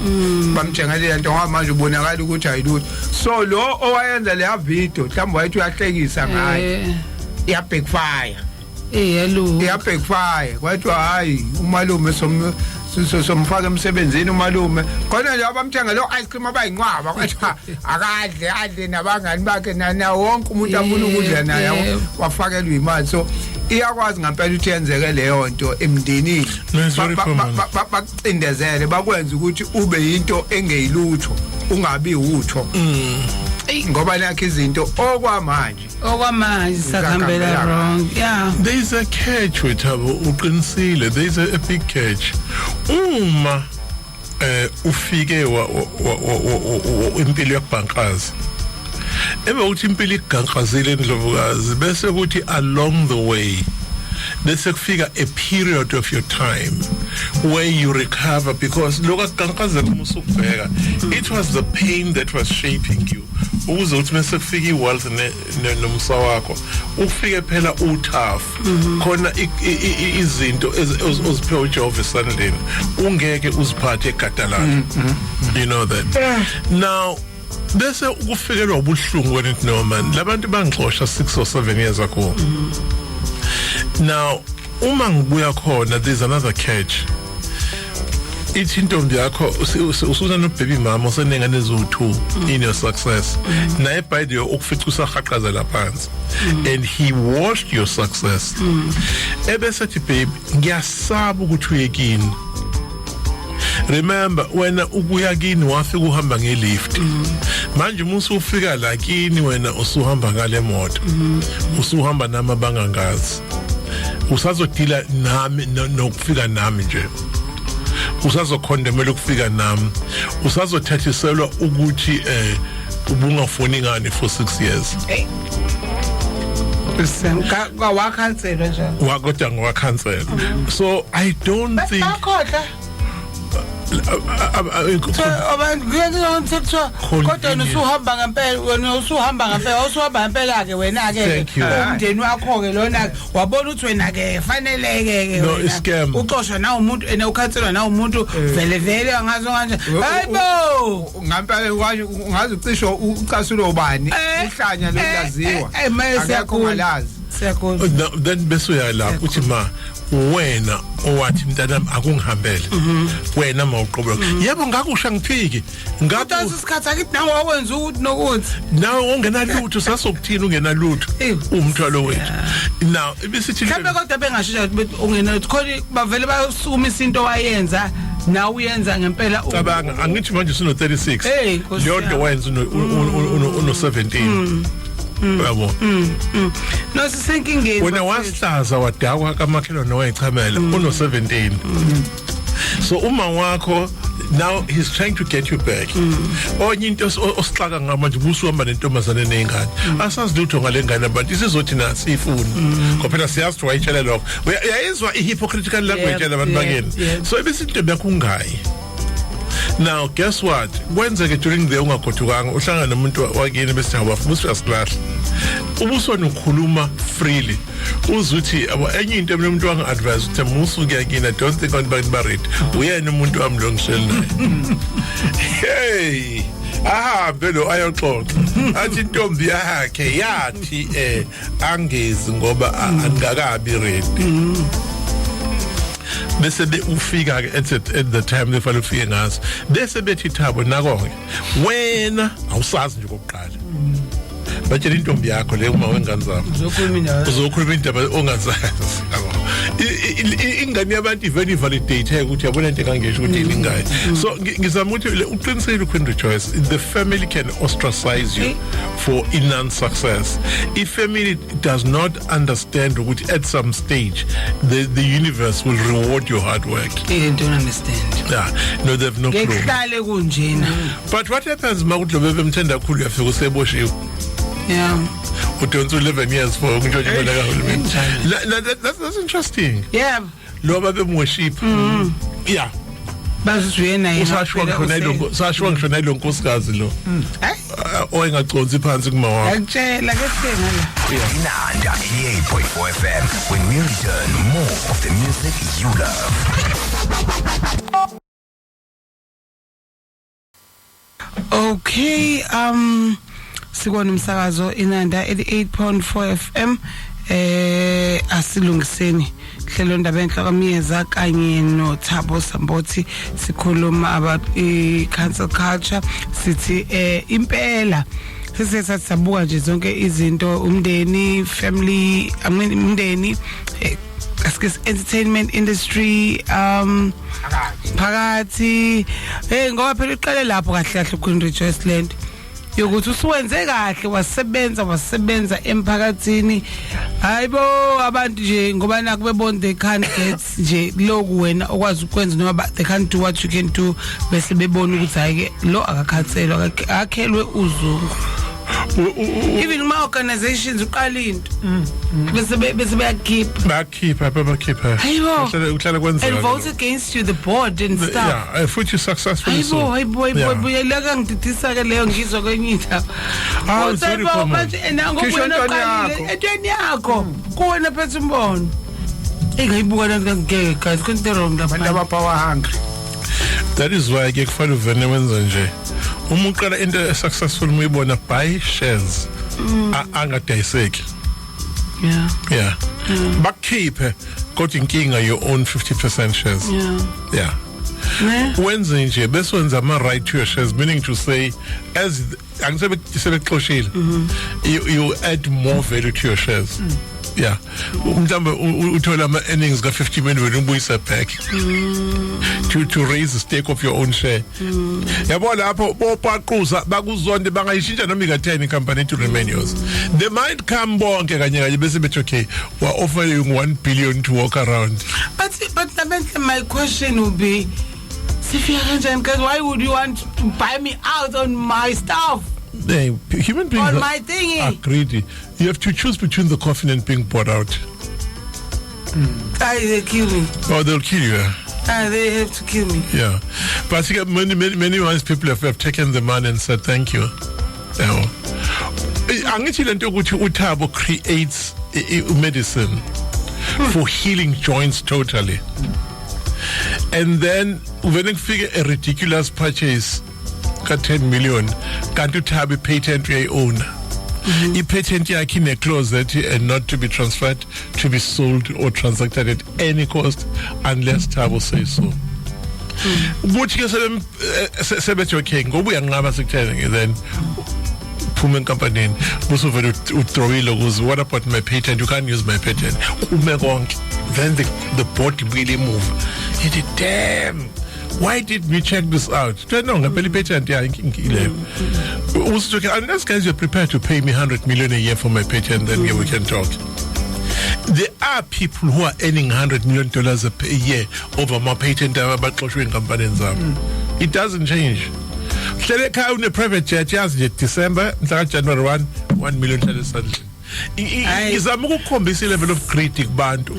bamthengalela into ngamanje ubonakala ukuthi ayilutho so lo owayenza le video mhlawumbe wayithi uyahlekisa ngayo iya backfire iya backfire kwathi hayi umalume somfaka emsebenzini umalume khona nje abamthenga lo ice cream abayinqwaba kwathi akadle nabangani bakhe na wonke umuntu afuna ukudla naye wafakelwa imali so iyakwazi ngempela ukuthi yenzeke leyo nto emndenini bakucindezele bakwenza ukuthi ube into engeyilutho ungabi utho ngoba nakho izinto okwamanje sakhambela wrong there is a catch wethabo uqinisile there is a big catch uma ufike impilo yakubhankazi ebe uthi impilo igankazile endlovukazi bese kuthi along the way bese kufika a period of your time where you recover because lokho akankazela umusukubheka it was the pain that was shaping you ukuze uthi mase kufika iwealth nomsa wakho ufike phela utough khona izinto oziphiwe uJehova esandleni ungeke uziphathe egadalana you know that now bese ukufikelwa ubuhlungu wena no man labantu bangixosha 6 or 7 years ago now uma ngibuya khona there's another catch ithi intombi yakho usuna no baby mama usenengane ezu2 in your success naye by the ukufica usahaqazela phansi and he watched your success ebese ethi babe ngiyasaba ukuthi uyekini remember wena ukuya kini wafika uhamba ngelift manje musu ufika la kini wena usuhamba ngale moto usuhamba nama bangangazi usazodila nami nokufika nami nje usazokhondemela ukufika nami usazothathiselwa ukuthi ubungafuni ngani for 6 years wakhanselwa nje wakodwa ngwakhansela so I don't think abantu kuyakuthiwa kodwa usuhamba ngempela wena usuhamba ngempela ke wena ke umndeni wakho ke lona ke wabona ukuthi wena ke faneleke ke uqoshwa na umuntu ene ukhathelwa na umuntu vele angazo kanje hayibo ngempela ungazi ucisho ucasulo ubani uhlanya lokuyaziwa akekho ngalazi siyakho then bese uyalapha uthi ma wena owathi mntanami akungihambele wena mawuqobo yebo ngakusha ngiphiki ngathi isikhathi akithi nawe wakwenza ukuthi nokuthi nawe ungenalutho sasokuthini ungenalutho umthwalo wethu now ibisithi mhlawumbe kodwa bengashintsha ukuthi ungenalutho khona bavele bayosukuma izinto wayenza nawe uyenza ngempela cabanga angithi manje sino 36 yodwa wayenza uno 17 yabo no sisenkingeni wena wasihlaza wadakwa kamakhelwane wayichamela uno 17 so uma wakho now he's trying to get you back onye into osixaka ngamanje busuhamba nentombazane nengane asazi lutho ngalengane abantu isizothi nasi ifuni ngoba siyazi wayitshela lokho uyayizwa ihypocritical language yabantu bakeni so ebisinto bekungayi. Now guess what kwenzeke during the ungagodukanga uhlangana nomuntu wakini bese awafuna usiyasilahla ubusona ukukhuluma freely uzuthi enye into umuntu wanga advise ukuthi musuke yakini I don't think abantu baread uyena umuntu wami lo ngishela naye hey ahambe lo ayoxoxa athi intombi yakhe yathi angezi ngoba angakabi ready bese ufika ke at the time lefanele ufike ngaso bese bethi Thabo nakonke wena awusazi nje kokuqala batshela intombi yakho le uma wengane zakho uzokhuluma indaba ongazazi ingane yabantu ivele validate ukuthi yabona into kangesho ukuthi ilingayi so ngizama ukuthi uqinisele uKwindri Joyce the family can ostracize you for non-success if family does not understand ukuthi at some stage the universe will reward your hard work. They don't understand. No, they have no clue. Ngehlale kunjena. But what happens makuthi lobe bemthanda kakhulu uyafika useboshiwe. Yeah. Uthonto 11 years for ukujojela kahulumeni. That's interesting. Yeah. Loba bemworship. Yeah. Bazizwena yena. Usashwa ngisho nalo nkosikazi lo. Oyengaconsi phansi kuma wakho. Ngitshela ke sengala. Nanda 88.4 FM when we return more of the music you love. Okay, sikona umsakazo inanda 88.4 FM asilungiseni hlelo ndaba enhloko Miyeza kanye no Thabo Sambothi sikhuluma about cancel culture sithi impela sesisathi sabuka nje zonke izinto umndeni family umndeni entertainment industry phakathi ngoba phela iqale lapho kahle kahle uKwindri Joyce Land yokuthi usuwenze kahle wasebenza emphakathini hayibo abantu nje ngoba naku bebona they can't get nje loku wena okwazi ukwenza noma they can't do what you can do bese bebona ukuthi hayike lo akakhathelwa akhelwe uzungu even my organizations uqala into bese bayakhipha hayibo uhlala kwenza and vote against you the board and stuff yeah futhi successfully so hayibo yelaka ngididisa ke leyo ngizwa kwenye indaba sorry for manje ngokuwena uqalile etweni yakho kuwena phethe umbono engayibuka ngeke guys konke wrong abantu power hungry. That is why ke kufanele uvene wenza nje uma uqala into successful uyibona buy shares angadayiseki yeah bakhiphe kodwa inkinga your own 50% shares yeah wenze nje bese wenza ama right to your shares meaning to say as angisabe sebexoshile you add more value to your shares yeah mhlambe uthola ama earnings ka 50 million wena ubuyisa back to raise the stake of your own share yabo lapho bopaquza bakuzonde bangayishintsha noma ika 10 company to remain yours they might come bonke kanye bese bethi okay we are offering 1 billion to walk around but my question would be because why would you want to buy me out on my stuff? Hey, human beings on my thingy are greedy. You have to choose between the coffin and being bought out. They kill me. Oh, they'll kill you. They have to kill me. Yeah, but I think many wise people have taken the money and said thank you. Angithi lento ukuthi uThabo creates medicine for healing joints totally, and then when you figure a ridiculous purchase, got 10 million, can't you have a patent your own? I patent yakhe in a closet and not to be transferred, to be sold or transacted at any cost unless Thabo says so. Which is sebethi okay ngoba uyanqaba sekutheni then phuma company most of it throw logos. What about my patent? You can't use my patent. Then the board really move. He did damn. Why did we check this out? No, unless guys you're prepared to pay me 100 million a year for my patent, then we can talk. There are people who are earning $100 million a year over my patent about companies. It doesn't change. In a private jet, yes, December, January 1 million suddenly. Is a more level of critic band.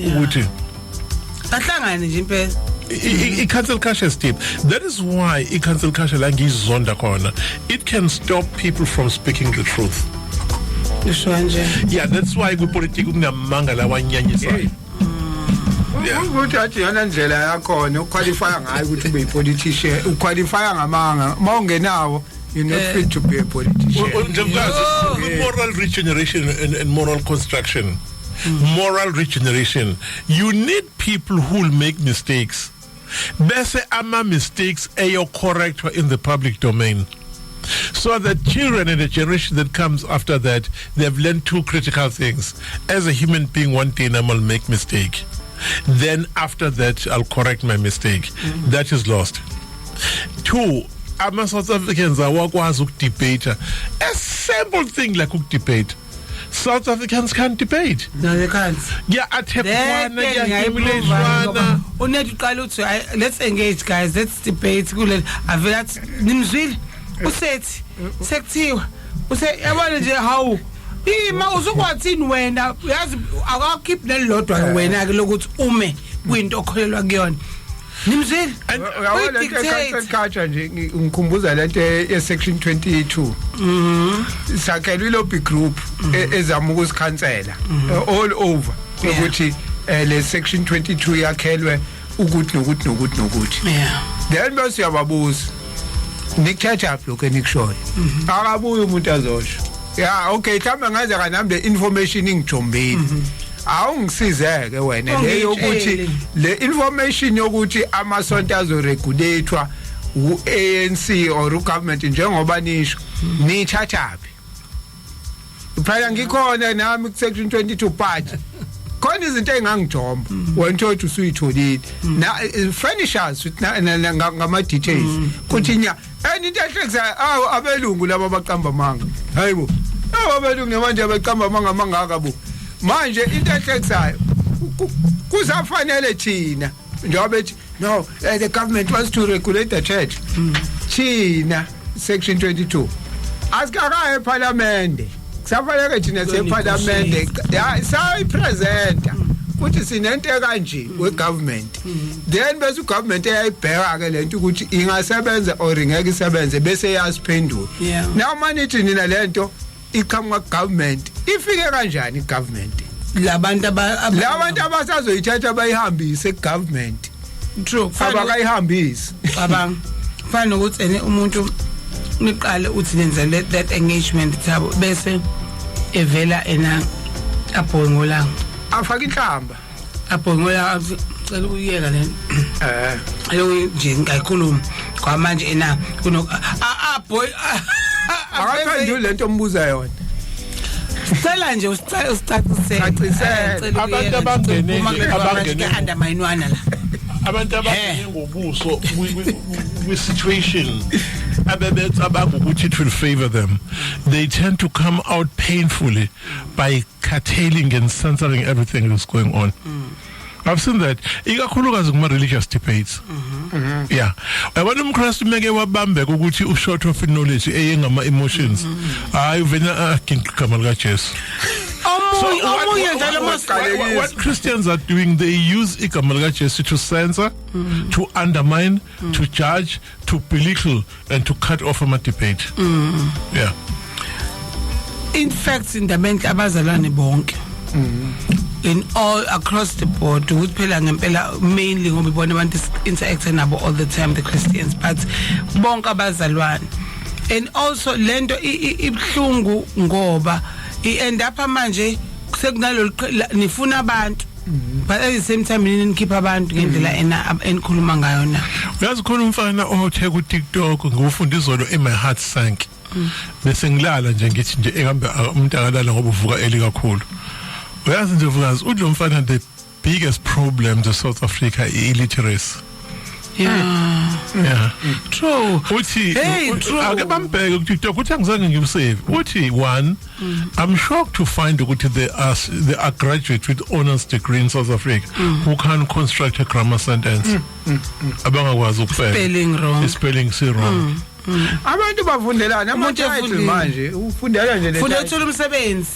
I-cancel culture is deep. That is why i-cancel culture like is zonda corner. It can stop people from speaking the truth. Yeah, that's why we politics kunamanga la wanyanyisa. Ukuthi athi yana ndlela yakhona uqualify ngayo ukuthi ube politician, uqualify ngamanga. Mawungenawo you're not fit to be a politician. Moral regeneration and moral construction. Moral regeneration. You need people who will make mistakes. Bese ama mistakes are correct in the public domain. So that children and the generation that comes after that, they've learned two critical things. As a human being, one day I will make mistake. Then after that, I'll correct my mistake. That is lost. Two, ama South Africans are wakwazi debate. A simple thing like debate. South Africans can't debate. No, they can't. Yeah, let's engage, guys. Let's debate. Nimzwile usethi sekuthiwa yabona nje hawu ima uzokwathini wena uyazi akakhiphi nelilodwa wena ke lokuthi ume kwinto okholelwa kuyona. Nimzwile uyabona le culture nje ngikhumbuza lento ye section 22 sakhelwe lobby group ezama ukusikhansela all over ukuthi le section 22 yakhelwe ukuthi nokuthi then bese yababuza nikuthatha lokho nikushoyo akabuye umuntu azosho yeah okay mhlawumbe ngaze kanambe information ingijombeni awungisizeke wena leyo ukuthi le information yokuthi amasonto azoregulatewa u-ANC or ugovernment njengoba nisho nithathaphi phela ngikhona nami ku section 22 part khona izinto engangijomba wentothu usuyitholile na furnishers ngama details kuthi nya into ehlekisa abelungu laba baqamba manga hayibo abelungu manje baqamba manga mangaka bo manje into ehlekisayo kusafanele thina njengoba ethi no the government wants to regulate the church thina section 22 asikakaye eParliament kusafanele thina seParliament sayipresenta ukuthi sinento kanje wegovernment then bese ugovernment eyayibheka ke lento ukuthi ingasebenza or ingeke isebenze bese yasiphendula now manithi nina lento iqhamuka government ifike kanjani igovernment labantu abasazoyithatha bayihambise egovernment true abakayihambisi cabanga fana ukuthi umuntu niqale uthi nenze that engagement Thabo bese evela ena abhongolanga afaka inhlamba abhongolanga cela uyeka lento ayo nje ngayikhuluma kwamanje ena kuno boy akaphendula lento ombuza yona cela nje usicacisele abantu abangene underminewana la abantu abangene ngobuso with situation abakuthi it will favor them. They tend to come out painfully by curtailing and censoring everything that's going on. I've seen that. Ikakhulukazi kuma religious debates. Yeah. Abantu umKristu meke wabambe ukuthi u short of knowledge eyengama emotions. Hayi vena agama lika Jesu. what Christians are doing, they use igama lika Jesu to censor, to undermine, to judge, to belittle, and to cut off a debate. Yeah. In fact, indabenti abazalwane bonke. In all across the board, ukuthi phela ngempela mainly ngoba ibona abantu interact nabo all the time, the Christians, but bonke abazalwane. And also lento ibhlungu ngoba end up manje sekunalo nifuna abantu, but at the same time ninikhipha abantu ngendlela enikhuluma ngayo na. Uyazi khona umfana othe ku TikTok ngufunda izolo my heart sank. Bese ngilala nje ngithi nje ehambe umuntu akalala ngoba uvuka eli kakhulu. Uyazi nje vukazi uthi lo mfana the biggest problem to South Africa illiteracy. Yeah. True. Uthi true. akebambheke ku TikTok uthi angizange ngimsave. Uthi one, I'm shocked to find ukuthi there are graduates with honors degree in South Africa who can construct a grammar sentence. Abangakwazi ukufela. Spelling wrong. Abantu bafundelana ama-title manje ufundela nje ufunda uthola umsebenzi.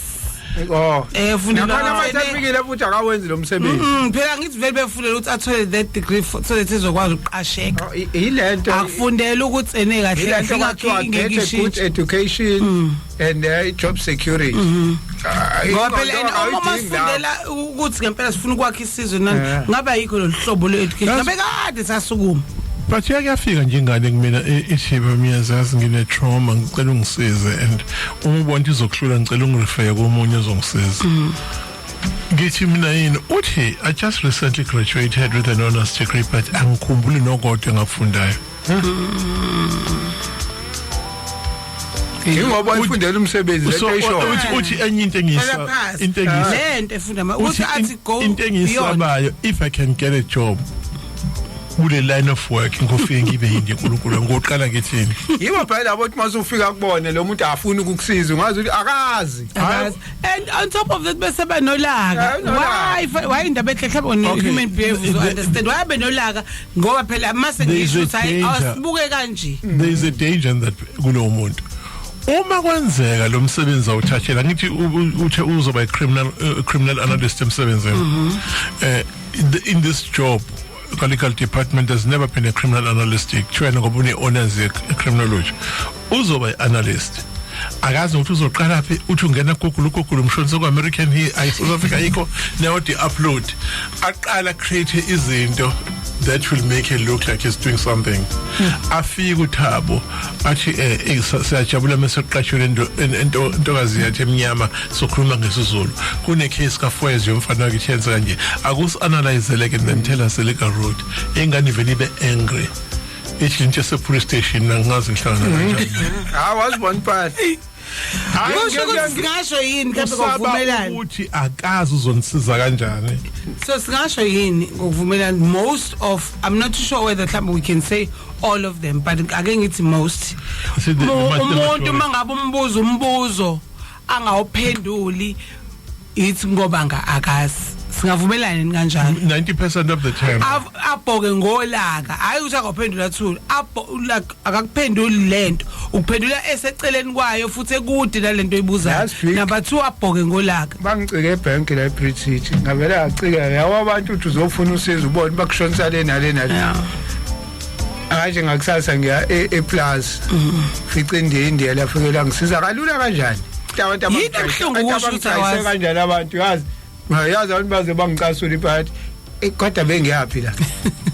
Ufundela amathapikile futhi akawenzi lo msebenzi. Phela ngithi vele befundela ukuthi athole that degree so that ezokwazi ukuqasheka. Yilento akufundela ukuthi ene kahle ngeke good education and job security. Ngoba phela uma sifundela ukuthi ngempela sifuna ukwakha isizwe nani ngaba yikho lo hlobo le education ngabe kade sasukuma. But yakuyafika nje ingane kumina ethiba miyazazi ngine trauma ngicela ungisize and uma ubona izokuhlula ngicela ungirefer komunye ozongisiza. Ngithi mina yini uthi I just recently graduated with an honors degree but angikhumbuli nokodwa ngafundayo. Ngoba ufundela umsebenzi lesho uthi enye into engiyisa lento efunda uthi athi go into engiyisabayo if I can get a job kule line of work ngofike ngibe yini uNkulunkulu ngoqala ngithini yibo phela labo ukuthi masufika kubone lo muntu afuna ukukusiza ungazi ukuthi akazi. And on top of that bese benolaka why indaba ehlehla on human behavior to understand why benolaka ngoba phela mase ngisho ukuthi asibuke kanje. There is a danger in that kulo muntu uma kwenzeka lo msebenzi awuthathela ngithi uthe uzoba criminal analyst emsebenzini in this job legal department has never been a criminal analyst kuthena ngoba une honors criminology uzoba analyst akazi ukuthi uzoqala phi uthi ungena Google umshonisa ku American here South Africa yikho now the upload aqala create izinto that will make it look like he's doing something. Afika uThabo athi siyajabula meseqashule intokazi yathi emnyama sokhuluma ngesizulu kune case ka Foyes yomfana wakithi yenza kanje akusi-analyze like and then tell us legal road ingane vele ibe angry ithi nje se police station nangazi ngihlangana kanjani was one part singasho yini mhlawumbe ngokuvumelana ukuthi akazi uzonisiza kanjani. So singasho yini ngokuvumelana most of I'm not sure whether mhlawumbe we can say all of them but ake ngithi most umuntu mangabe umbuzo angawuphenduli ithi ngoba akazi singavumelana kanjani 90% of the time abhoke ngolaka hayi ukuthi akuphendula thula akakuphenduli lento ukuphendula eseceleni kwayo futhi ekude nalento oyibuzayo number 2 abhoke ngolaka bangicike ebank la eBritish ngavela acika yawa abantu uthi uzofuna usizo ubone bakushonisa le nale aje ngakusasa ngiya ePlus fica India la fikela ngisiza kalula kanjani abantu abangayise kanjani abantu yazi abantu baze bangicasula iphakathi kodwa bengiyapi la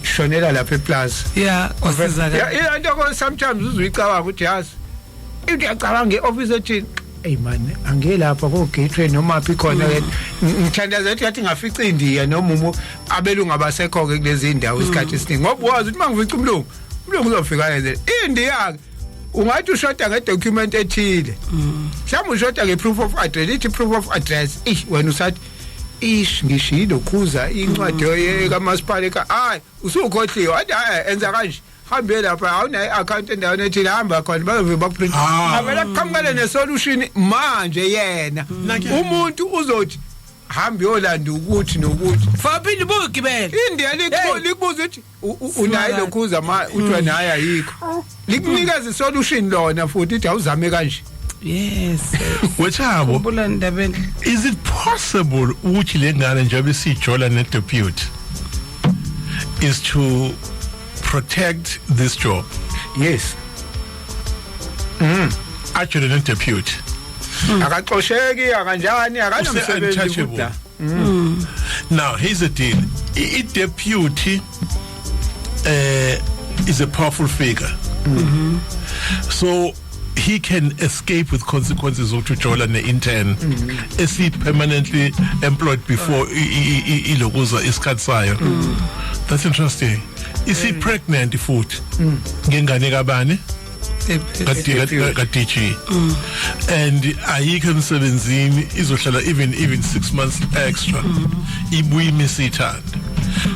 shonela lapha ePlus kwasizakala into ko sometimes uzuyicabanga ukuthi yazi into yacabanga ngeoffice ethi hey man angelapha ko gateway noma aphi khona ngithandaza ukuthi yathi ngafica India noma umuntu abelungu abasekho ke kulezi indawo isikhathi esiningi ngoba wazi ukuthi mangifica umlungu uzofika yenze India ungathi ushota ngedocument ethile mhlawumbe ushota ngeproof of address ithi proof of address wena usathi ngishilo khuza incwadi kamasipala hayi usukhohliwe wathi enza kanje hambe lapha awuna account endaweni ethile hamba khona bazove bakuprint avela kuqhamukele nesolution manje yena umuntu uzothi hambe yolanda ukuthi nokuthi faphinde bugibela India likubuza ukuthi unayo lokhuza uthi wena hayi ayikho likunikeza isolution lona futhi ithi awuzame kanje Yes. Wechabo, Khumbula ndabeni. is it possible ukuthi le ngane njengoba sijola ne deputy is to protect this job? Yes. Actually ne deputy. Akaxosheki akanjani akanomsebenzi Untouchable. kuda. Now here's the deal. I deputy is a powerful figure. So he can escape with consequences of Tuchola and the intern. Is he permanently employed before ilokuza iskatsayo? That's interesting. Is he pregnant foot? Ngengane kabani? Katichi. And ayikho emsebenzini izohlala even 6 months extra. Ibuyi misithanda.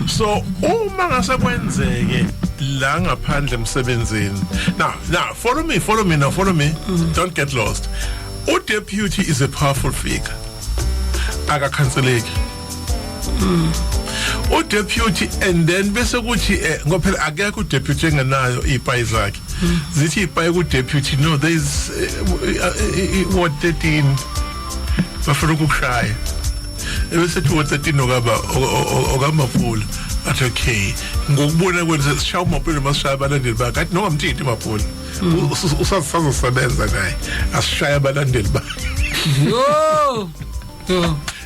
So uma ngasekwenzeke la ngaphandle emsebenzini. Now follow me. Don't get lost. Deputy is a powerful figure. Akakhanseleki. Deputy and then bese kuthi ngophela akekho deputy engenayo ipayi zakhe. Zithi ipayi ku deputy no there is what 13 bafuna ukushaya. Bese kuthi what 13 okamapula. But okay, ngokubona kwenza sishawa umapula masishaya abalandeli bakhe athi noma mthithi mapula usasebenza naye asishaya abalandeli bakhe Yo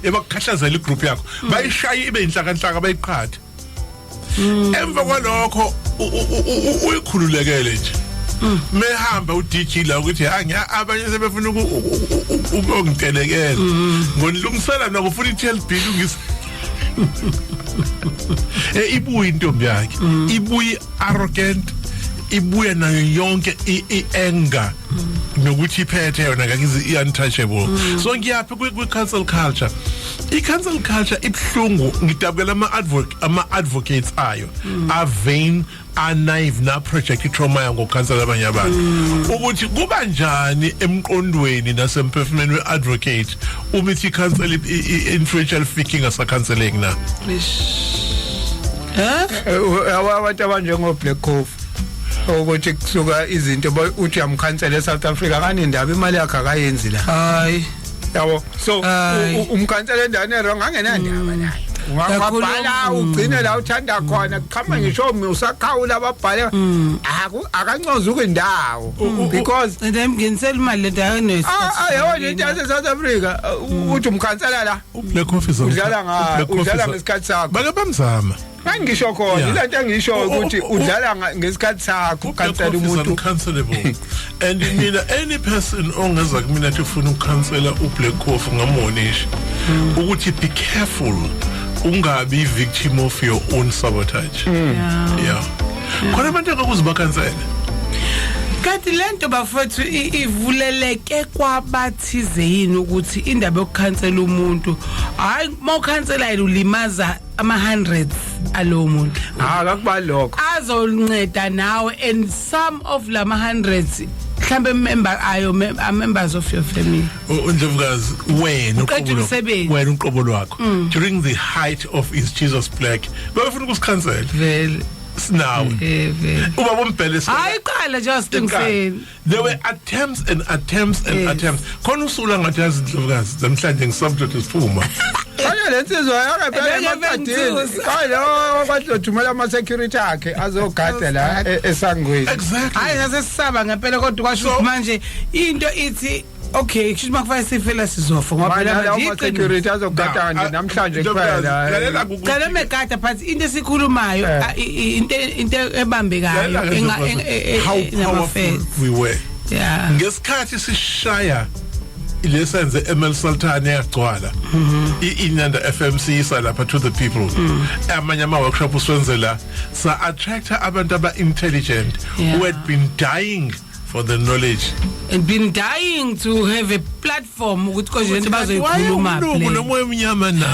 ebakhahlazela igroup yakho bayishaya ibe inhlaka bayiqhatha emva kwalokho uyikhululekele nje mehamba uDJ la ukuthi abanye sebefuna ukungitelekela ngonilungisela nakufuna i-12 bill ungisa ibuye intombi yakhe ibuye arrogant ibuye nayo yonke i-anger nokuthi iphethe yona ngakizi untouchable so ngiyaphi kwi-cancel culture i-cancel culture ibhlungu ngidabukela ama-advocates ayo avain naive na project itrauma yango cancel abanye abantu ukuthi kuba njani emqondweni nasemphefumulweni we-advocate umithi i-cancel influential figure ngasa-cancelling na abantu abanjengo Black Coffee ukuthi kusuka izinto uthi uyamkhansela eSouth Africa kanindaba imali yakhe akayenzi la hayi yabo so umkhansela endaweni erong angenandaba naye ungabhala ugcine la uthanda khona qhama ngisho usakhawula ababhala akancoza ukwendawo because nginisela imali lento ayino yona into yaseSouth Africa uthi umkhansela la Black Coffee udlala ngesikhathi sakho bake bamzama ngisho khona ilento engisho ukuthi udlala ngesikhathi sakho cancel umuntu cancelable and mina any person ongeza kumina ufuna ukukhansela uBlack Coffee ngamonisha ukuthi be careful ungabi victim of your own sabotage yeah khona abantu akuzibakhansela kanti lento bafethu ivuleleke kwabathize yini ukuthi indaba yokukhansela umuntu hayi mawukhansela ulimaza ama-hundreds alo muntu akakubali lokho azonceda nawe and some of lama-hundreds mhlambe members of your family Ndlovukazi wena uqobo lwakho during the height of his Jesus Black bafuna ukusikhansela vele now ubaba umbhele hayiqala just ngiseni there were attempts khona usula ngathi yazi Ndlovukazi namhlanje ngisubject isiphuma lensizwa yakaphela emadini hayi kwathumela ama security akhe azogada la esangweni exactly hayi sasesaba ngempela kodwa kwasho manje into ithi okay kusho makufaya sifela sizofa ngoba phela ama security azogada nje namhlanje kuphela cela megada but into esikhulumayo into ebambekayo how powerful we were yeah ngesikhathi sishaya ilesenze ML Sultan yagcwala iNanda FMC salapha to the people amanye ama workshop uswenzela sa attract abantu aba intelligent who had been dying for the knowledge and been dying to have a platform ukuthi konje lento bazoyikhuluma nomoya omnyama na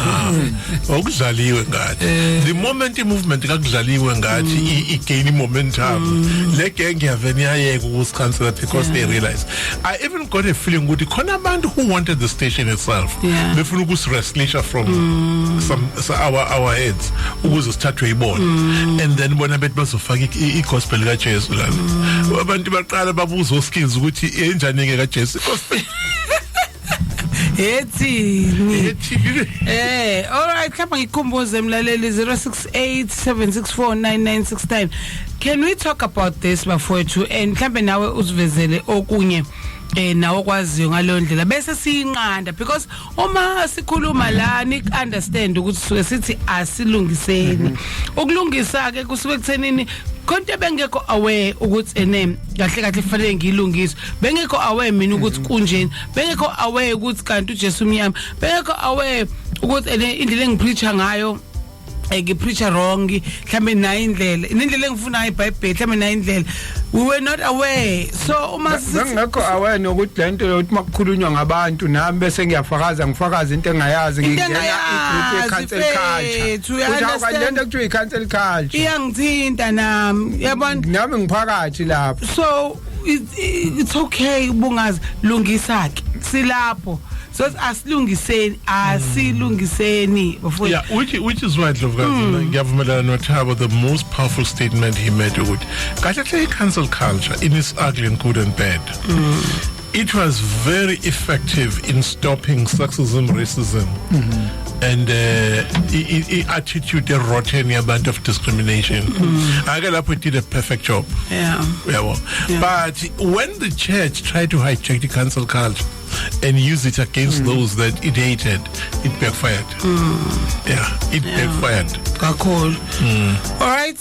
okudlaliwe ngathi the moment movement kakudlaliwe ngathi igain momentum le gang yaveniayeka ukusikhansela because they realize I even got a feeling ukuthi khona abantu who wanted the station itself befuna ukuswrestlisha from our heads ukuze sithathwe ibona and then bona bethi bazofaka igospel kaJesu lana abantu baqala ungabuza oskills ukuthi enjani ke kaJesu Ethini all right mhlawumbe ngikhumbuze mlaleli 0687649969 can we talk about this bafowethu and mhlawumbe nawe usivezele okunye nawo kwaziyo ngalo ndlela bese siyinqanda because uma sikhuluma la ni understand ukuthi suke sithi asilungiseni ukulungisa ke kusuke kuthenini konke bengekho aware ukuthi kahle kahle kufanele ngilungise bengekho aware mina ukuthi kunjeni bengekho aware ukuthi kanti uJesu umnyama bengekho aware ukuthi indlela engipreacha ngayo ngipreacha wrong mhlambe nayo indlela engifuna iBhayibheli mhlambe nayo indlela we were not aware so uma ngakho aware nokuthi lento ukuthi makukhulunywa ngabantu nami bese ngiyafakaza into engayazi ngingena igroup yecancel culture ujawa lento kuthiwa icancel culture iyangithinta nami yabona nami ngiphakathi lapho so it's okay ubungazi lungisa ke silapho so asilungiseni before yeah which is why Ndlovukazi Nothabo the most powerful statement he made ukuthi kahle cancel culture in its ugly and good and bad it was very effective in stopping sexism racism and attitude rotten yabantu of discrimination ake lapho it did a perfect job but when the church tried to hijack the cancel culture and use it against those that it hated, it backfired. It backfired. Kakhulu. All right.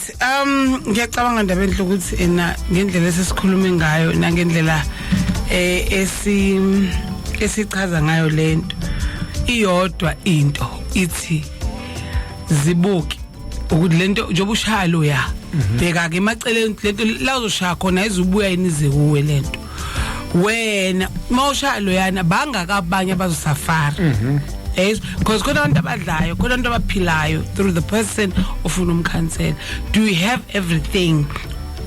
Ngiyacabanga ndabeni ukuthi ngendlela esisikhuluma ngayo nangendlela esichaza ngayo lento iyodwa into ithi zibuki ukuthi lento njengoba ushaya lo ya bheka ke emaceleni lento la uzoshaya khona izubuya inize kuwe lento wena mawushaya lo yana bangakabanye abazosafara yes because khona abantu abadlayo khona abantu abaphilayo through the person ofuna umkhansela do you have everything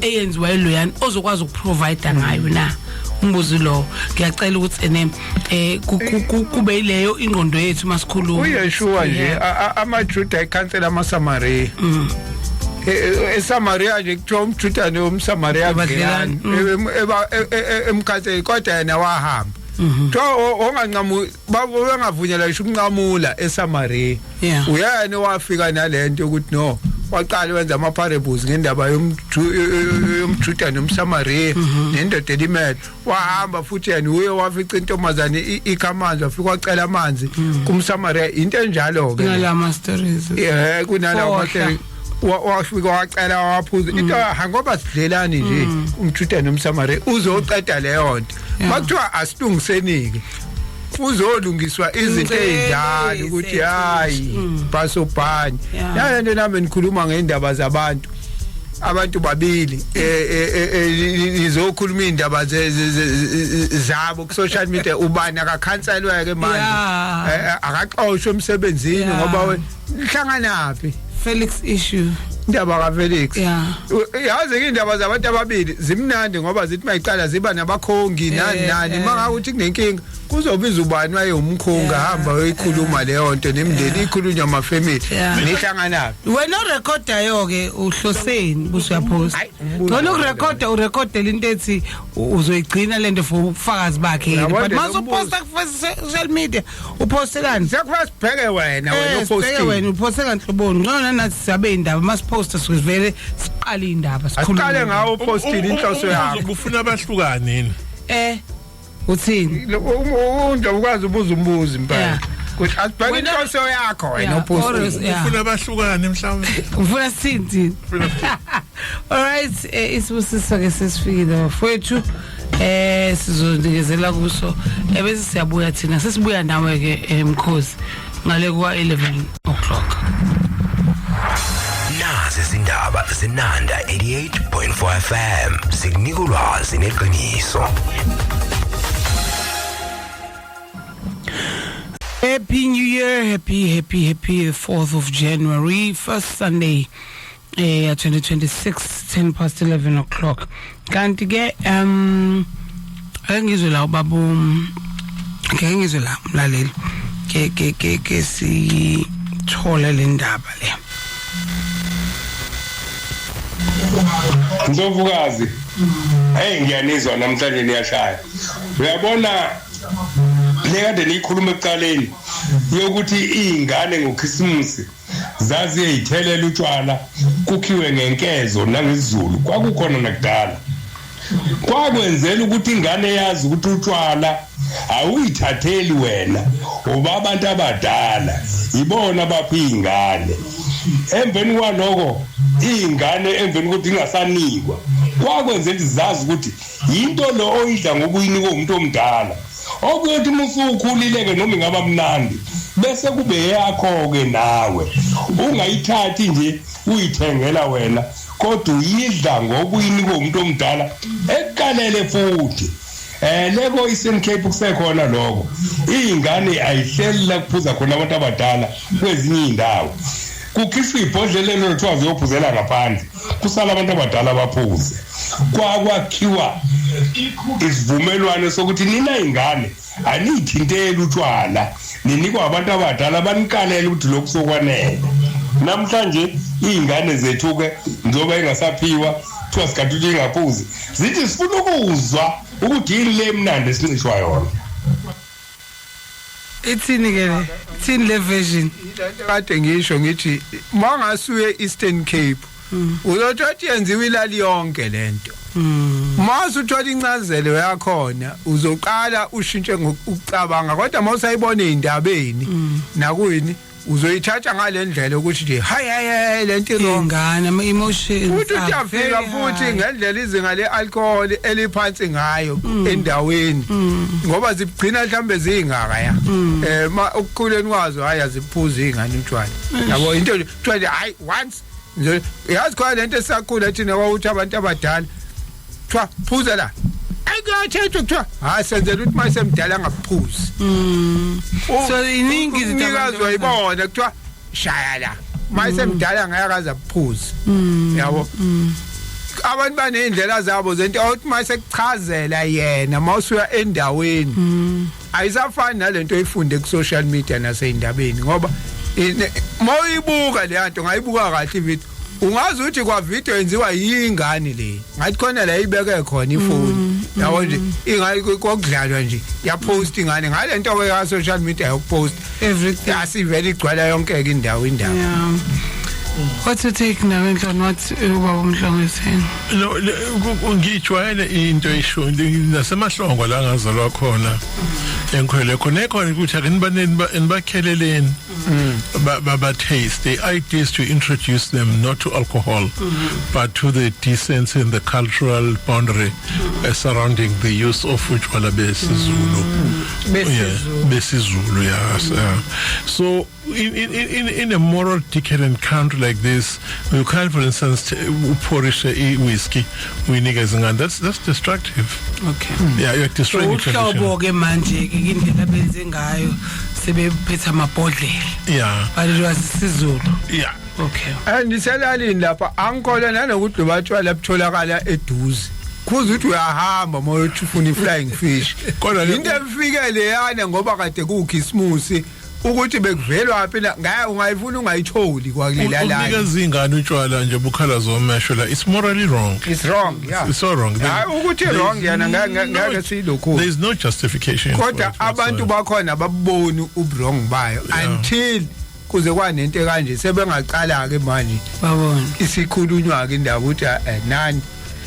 eyenziwa lo yana ozokwazi ukuprovide ngayo na umbuzo lo ngiyacela ukuthi kube ileyo ingqondo yethu masikhuluma uyeshua nje amaJuda ikhansela amaSamaria eSamaria nje kuthiwa umJuda nomSamaria ngiyani emkhansela kodwa yena wahamba onganqamu babengavunyelwa isho ukunqamula eSamaria uyena wafika nalento ukuthi no waqala wenza ama parables ngendaba yomJuda nomSamaria nendoda elimele wahamba futhi yena uye wafica intombazane ikhamanzi wafika wacela amanzi kumSamaria into enjalo ke kunalama stories kunalawa stories wafika wacela waphuza into ngoba sidlelani nje umJuda nomSamaria uzoqeda leyo nto makuthiwa asilungisenike uzolungiswa izinto ezinjalo ukuthi hayi basobhanya nalento nami nikhuluma ngendaba zabantu abantu babili izokhuluma indaba zabo ku social media ubani akakhanselwa ke manje akaxoshwe emsebenzini ngoba wena hlanganaphi Felix issue indaba kaFelix yazi indaba zabantu ababili zimnandi ngoba zithi mayicala ziba nabakhongi nani mangakuthi kunenkinga kuzobiza ubani waye umkhonga hamba uyikhuluma leyo nto nemndeni ikhulunywa amafamily nihlangana wena urecorda ke uhloseni busuyaphosta ngona urecorda into ethi uzoyigcina lento for ubufakazi bakhe but masoposta ku social media upostekani sekusibheke wena uposte kanhloboni ngona nathi siyabe indaba masiposta sivele siqala indaba sikhulume ngawo postile inhloso yakho ufuna abahlukane yini uthini ukwazi ubuza umbuzi impela kuthi asibheke inhloso yakho wena uposti ufuna abahlukane mhlawumbe ufuna sinti all right isibusiso ke sesifikile bafowethu sizonikezela kuso bese siyabuya thina sesibuya nawe ke Mkhosi ngale kwa 11 o'clock nazi izindaba zenanda 88.4 FM sikunika ulwazi neqiniso. Happy New Year, happy the 4th of January, first Sunday 2026, 10 past 11 o'clock. Kanti ke ngizwe la babu ngizwe la mlaleli ke si thola le ndaba le. Ndlovukazi hey ngiyanizwa namhlanje niyashaya uyabona lekade nikhuluma ekuqaleni yokuthi izingane ngoKhisimusi zazi ezithelela utshwala kukhiwe ngenkezo nangesizulu kwakukhona nakudala kwakwenzela ukuthi ingane yazi ukuthi utshwala awuyithatheli wena uba abantu abadala ibona baphi ingane emveni kwaloko ingane emveni ukuthi ingasanikwa kwakwenzela izazi ukuthi into lo oyidla ngokuyinika umuntu omdala okuyothi musukhulileke noma ingaba mnandi bese kube yakho ke nawe ungayithathi nje uyithengela wena kodwa uyidla ngokuyinika umuntu omdala ekalele futhi leko Eastern Cape kusekhona lokho izingane ayihleli la kuphuza khona abantu abadala kwezinye indawo kukhishwa ibhodlelelo lothiwa ziyophuzela ngaphandle kusala abantu abadala baphuze kwakhiwa isivumelwano sokuthi nina ingane aniyithintele utshwala ninikwa abantu abadala banikalele ukuthi lokhu sokwanele namhlanje izingane zethu ke njoba engasaphiwa kuthiwa sikade ukuthi ingaphuzi zithi sifuna ukuzwa ukuthi yini le mnandi esincishwa yona ithini ke thini le version kade ngisho ngithi mangasuye Eastern Cape uzothothi yenziwe ilali yonke lento mase uthola incazelo yakhona uzoqala ushintshe ngokucabanga kodwa mawusayibona ezindabeni nakuyini uzoyithatha ngalendlela ukuthi nje hayi lento ingane ama emotions uthi uyafika futhi ngendlela izinga lealcohol eliphansi ngayo endaweni ngoba zigcina mhlambe zingaka ya ukukhuleni kwazo hayi aziphuza izingane utshwala yabo into kuthiwa hayi once nje yazi khona lento esakhula thina kwawuthi abantu abadala kuthiwa phuza la ayikuthethe kuthiwa hayi senzela ukuthi mayisemdala angaphuzi so iningi izinto ayibona kuthiwa shaya la mayisemdala ngayakaza kuphuzi yabo abantu banezindlela zabo zento awuthi mayisekuchazela yena mawusuya endaweni ayisafani nalento oyifunde ku social media naseyindabeni ngoba mayibuka le nto ngayibuka kahle video ungazi ukuthi kwa video yenziwa yingane le ngathi khona la ibeke khona ifoni yabo nje ingane kokudlalwa nje yapost ingane ngale nto ke ya social media yokupost everything asivele igcwala yonke ke indawo What's your take now on what ubaba uMhlongo no ngijwayele into esho nasemahlongo la ngazalwa khona enkhwele khona ukuthi ake nibakheleleni ba taste. The idea is to introduce them not to alcohol but to the decency and the cultural boundary surrounding the use of utshwala besizulu. Besizulu, yes. So in a moral decadent country like this, you can't, for instance, polish a whiskey. That's destructive. Okay. Yeah, you're destroying tradition. Yeah. But it was Sizulu. Yeah. Okay. And iselalini lapha angikholwa nanokuthi batshwala butholakala eduze. Kuze uthi uyahamba moyothi ufuna flying fish. Kodwa into efikele yana ngoba kade kuKhisimusi ukuthi bekuvelwa phela ngaya ungayifuna ungayitholi kwakulela la. Unika zingane utshwala nje bukhala zomesho la. It's morally wrong. It's wrong, yeah. It's so wrong. Ukuthi wrong yana ngeke silokho. There is no justification. Kodwa abantu bakhona baboni ubwrong bayo until kuze kwanento kanje sebengaqala ke manje babona isikhulunywa ke indaba ukuthi nani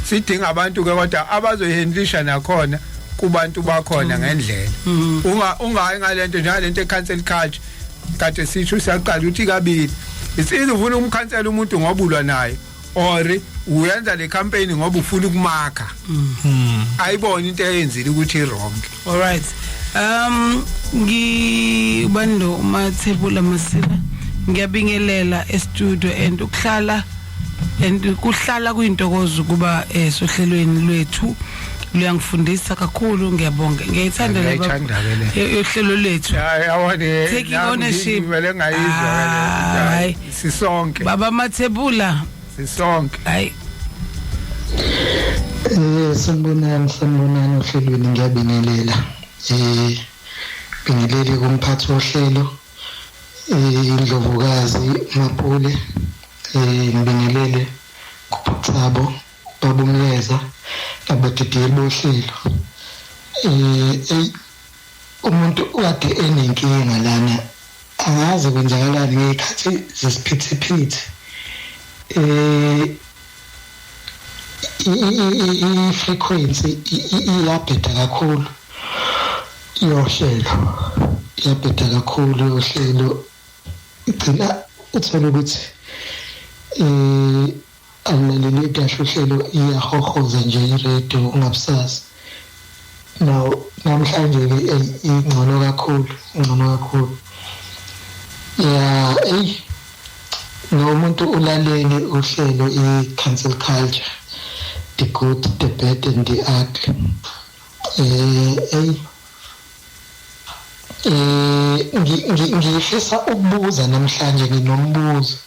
sidinga abantu ke kodwa abazoyendlisha nakhona kubantu bakhona ngendlela ungayi ngalento njalento cancel culture kade sithu siyaqala ukuthi kabili isizo ufuna umcancel umuntu ngoba ulwa naye or uyenza le campaign ngoba ufuna ukumakha ayibona into eyenzile ukuthi wrong. All right. Ngibando uMathebula Masila ngiyabingelela e-studio and kuhlala kuyintokozo kuba sohlelweni lwethu luyangifundisa kakhulu ngiyabonga ngiyayithanda yohlelo lethu taking ownership vele ngayizwa sisonke baba Mathebula sisonke hayi sanibonani ohlelweni ngiyabingelela bingelele kumphathi wohlelo Indlovukazi Mapule ngibingelele kuPhathabo babumyeza abadidiyeli bohlelo umuntu wakhe enenkinga lana angazi kwenzakalani ngekhathi zesiphithiphithi i-frequency iyabheda kakhulu yohlelo iyabheda kakhulu yohlelo igcina uthola ukuthi alaleli kahle uhlelo iyahohoza nje iradio ungabusazi namhlanje ke ingcono kakhulu nomuntu ulalele uhlelo i-cancel culture, the good, the bad and the ugly. Ngifisa ukubuza namhlanje nginombuzo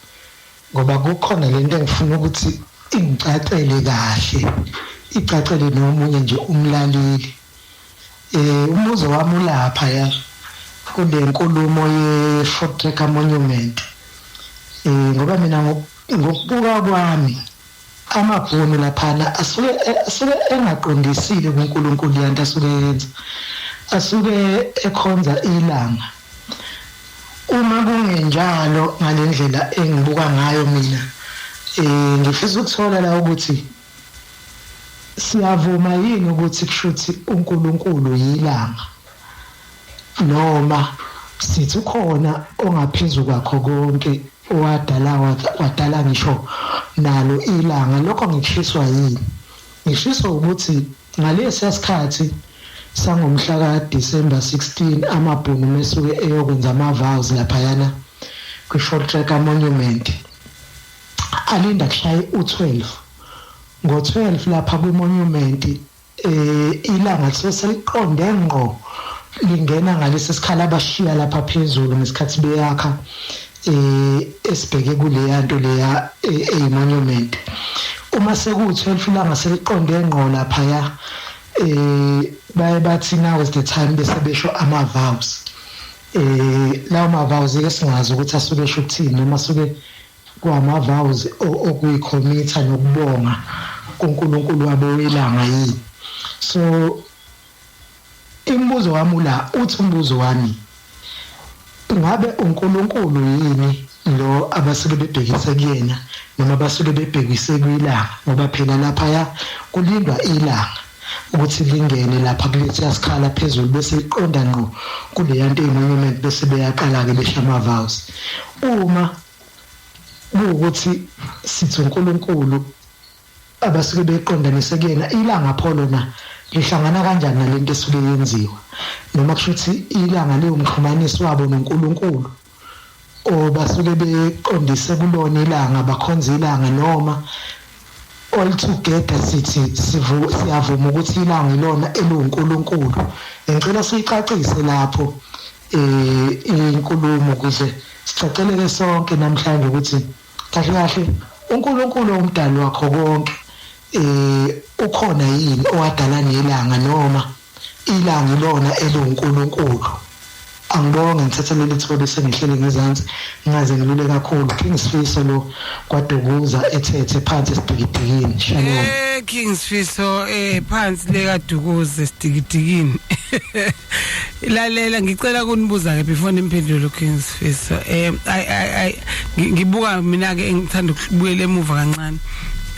ngoba kukhona lento engifuna ukuthi ingicacele kahle, icacele nomunye nje umlaleli. Umbuzo wami ulapha ya kule nkulumo ye-Fort Tracker Monument. Ngoba mina ngokubuka kwami amabhunu laphana asuke engaqondisile kuNkulunkulu yanto asuke yenza, asuke ekhonza ilanga. Uma kungenjalo ngalendlela engibuka ngayo mina ngifisa ukuthola la ukuthi siyavuma yini ukuthi kushuthi uNkulunkulu yilanga noma sithi khona ongaphezulu kwakho konke wadala ngisho nalo ilanga. Lokho ngikhiswa yini? Ngikhiswa ukuthi ngalesi sikhathi sangomhla ka December 16 amabhunu mesuke eyokwenza ama-vows laphayana kwi-Fort Tracker Monument alinda kushaya u-12. Ngo-12 lapha kwi-monument ilanga seliqonde ngqo lingena ngalesi sikhala abashiya lapha phezulu ngesikhathi beyakha esibheke kule yanto leya monument. Uma seku-12 ilanga seliqonde ngqo laphaya baye bathi now is the time bese besho ama-vows. Lawo ma-vows-ke singazi ukuthi asuke esho ukuthini noma asuke kwama-vows okuyikhomitha nokubonga kuNkulunkulu wabo welanga yini. So imibuzo wami la uthi umbuzo wami ngabe uNkulunkulu yini lo abasuke bebhekise kuyena noma abasuke bebhekise kwilanga, ngoba phela lapha kulindwa ilanga ukuthi lingene lapha kulethe asikhala phezulu bese iqonda ngqo kule yanto monument bese beyaqala ke besha ama-vows. Uma ukuthi sithi uNkulunkulu abasuke beqondanise kuyena ilanga pho lona lihlangana kanjani nalento esuke yenziwa, noma kusho ukuthi ilanga leyo umxhumanisi wabo noNkulunkulu o basuke beqondise kulona ilanga bakhonza ilanga, noma all together sithi siyavuma ukuthi ilanga ilona eluNkulunkulu. Ngicela siyicacise lapho inkulumo ukuze sicaceleke sonke namhlanje ukuthi kahle kahle uNkulunkulu umdali wakho konke ukhona yini owadala nelanga noma ilanga ilona eluNkulunkulu. Angibonge ngithatha leli thuba bese ngihlele ngezansi ngaze ngilule kakhulu. Kingsfiso lo kwaDukuza ethethe phansi esibhikidikini. Shalom. Kingsfiso phansi leka Dukuza esibhikidikini. Lalela ngicela kunibuza ke before nimphendule Kingsfiso. Ngibuka mina ke ngithanda ukubuyela emuva kancane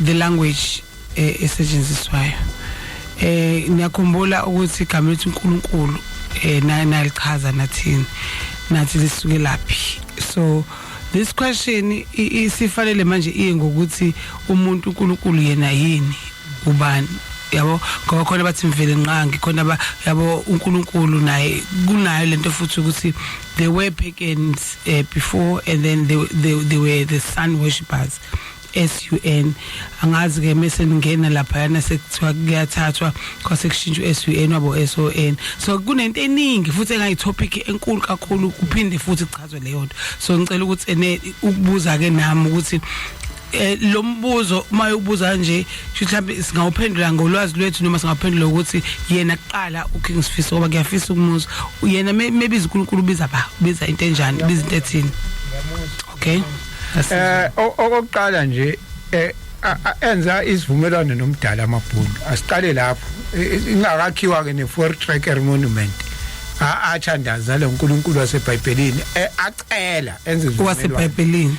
the language esetshenziswayo. Ngiyakhumbula ukuthi igama lethi uNkulunkulu nalichaza nathi lisuke laphi. So this question isifanele manje ngokuthi umuntu uNkulunkulu yena yini, ubani, yabo? Ngoba khona bathi mvele nqangi, khona yabo uNkulunkulu naye kunayo lento futhi ukuthi they were pagans before and then they were the sun worshippers. SUN angazi ke mase ngena lapha yana sekuthiwa kuyathathwa kwasekushintsha SUN wabo SON. So kunento eningi futhi engayitopic enkulu kakhulu kuphinde futhi ichazwe leyo nto. So ngicela ukuthi ukubuza ke nami ukuthi lo mbuzo uma ubuza nje mhlawumbe singawuphendula ngolwazi lwethu noma singaphendula ukuthi yena kuqala uKingsfiso ngoba kuyafisa ukumuza yena maybe uNkulunkulu biza into enjani, biza into ethini. Okay. Okokuqala nje enza isivumelwano nomdala amabhunu asiqale lapho ingakakhiwa ke ne-Four Tracker Monument athandaza lo uNkulunkulu waseBhayibhelini acela enze waseBhayibhelini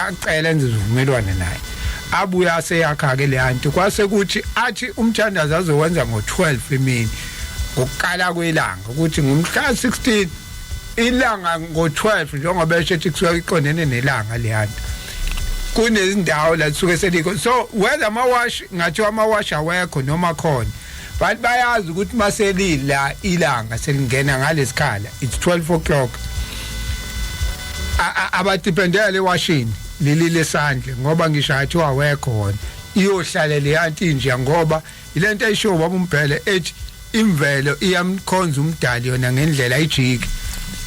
acela enze isivumelwano naye abuya seyakha ke leyanto kwase kuthi athi umthandazo azowenza ngo-12 emini ngokuqala kwelanga ukuthi ngomhla 16 ilanga ngo-12 njengoba eshethi kusuka iqondene nelanga leyanto kunezindawo la suke seliko so whether amawash ngathi amawash awekho noma khona but bayazi ukuthi maselila ilanga selingena ngalesikhala it's 12 o'clock abadependele ewashini leli lesandle ngoba ngisho athi awekho wona iyohlala leyanti nje ngoba ilento ayisho baba uMbhele ethi imvelo iyamkhonza umdali yona ngendlela ijiki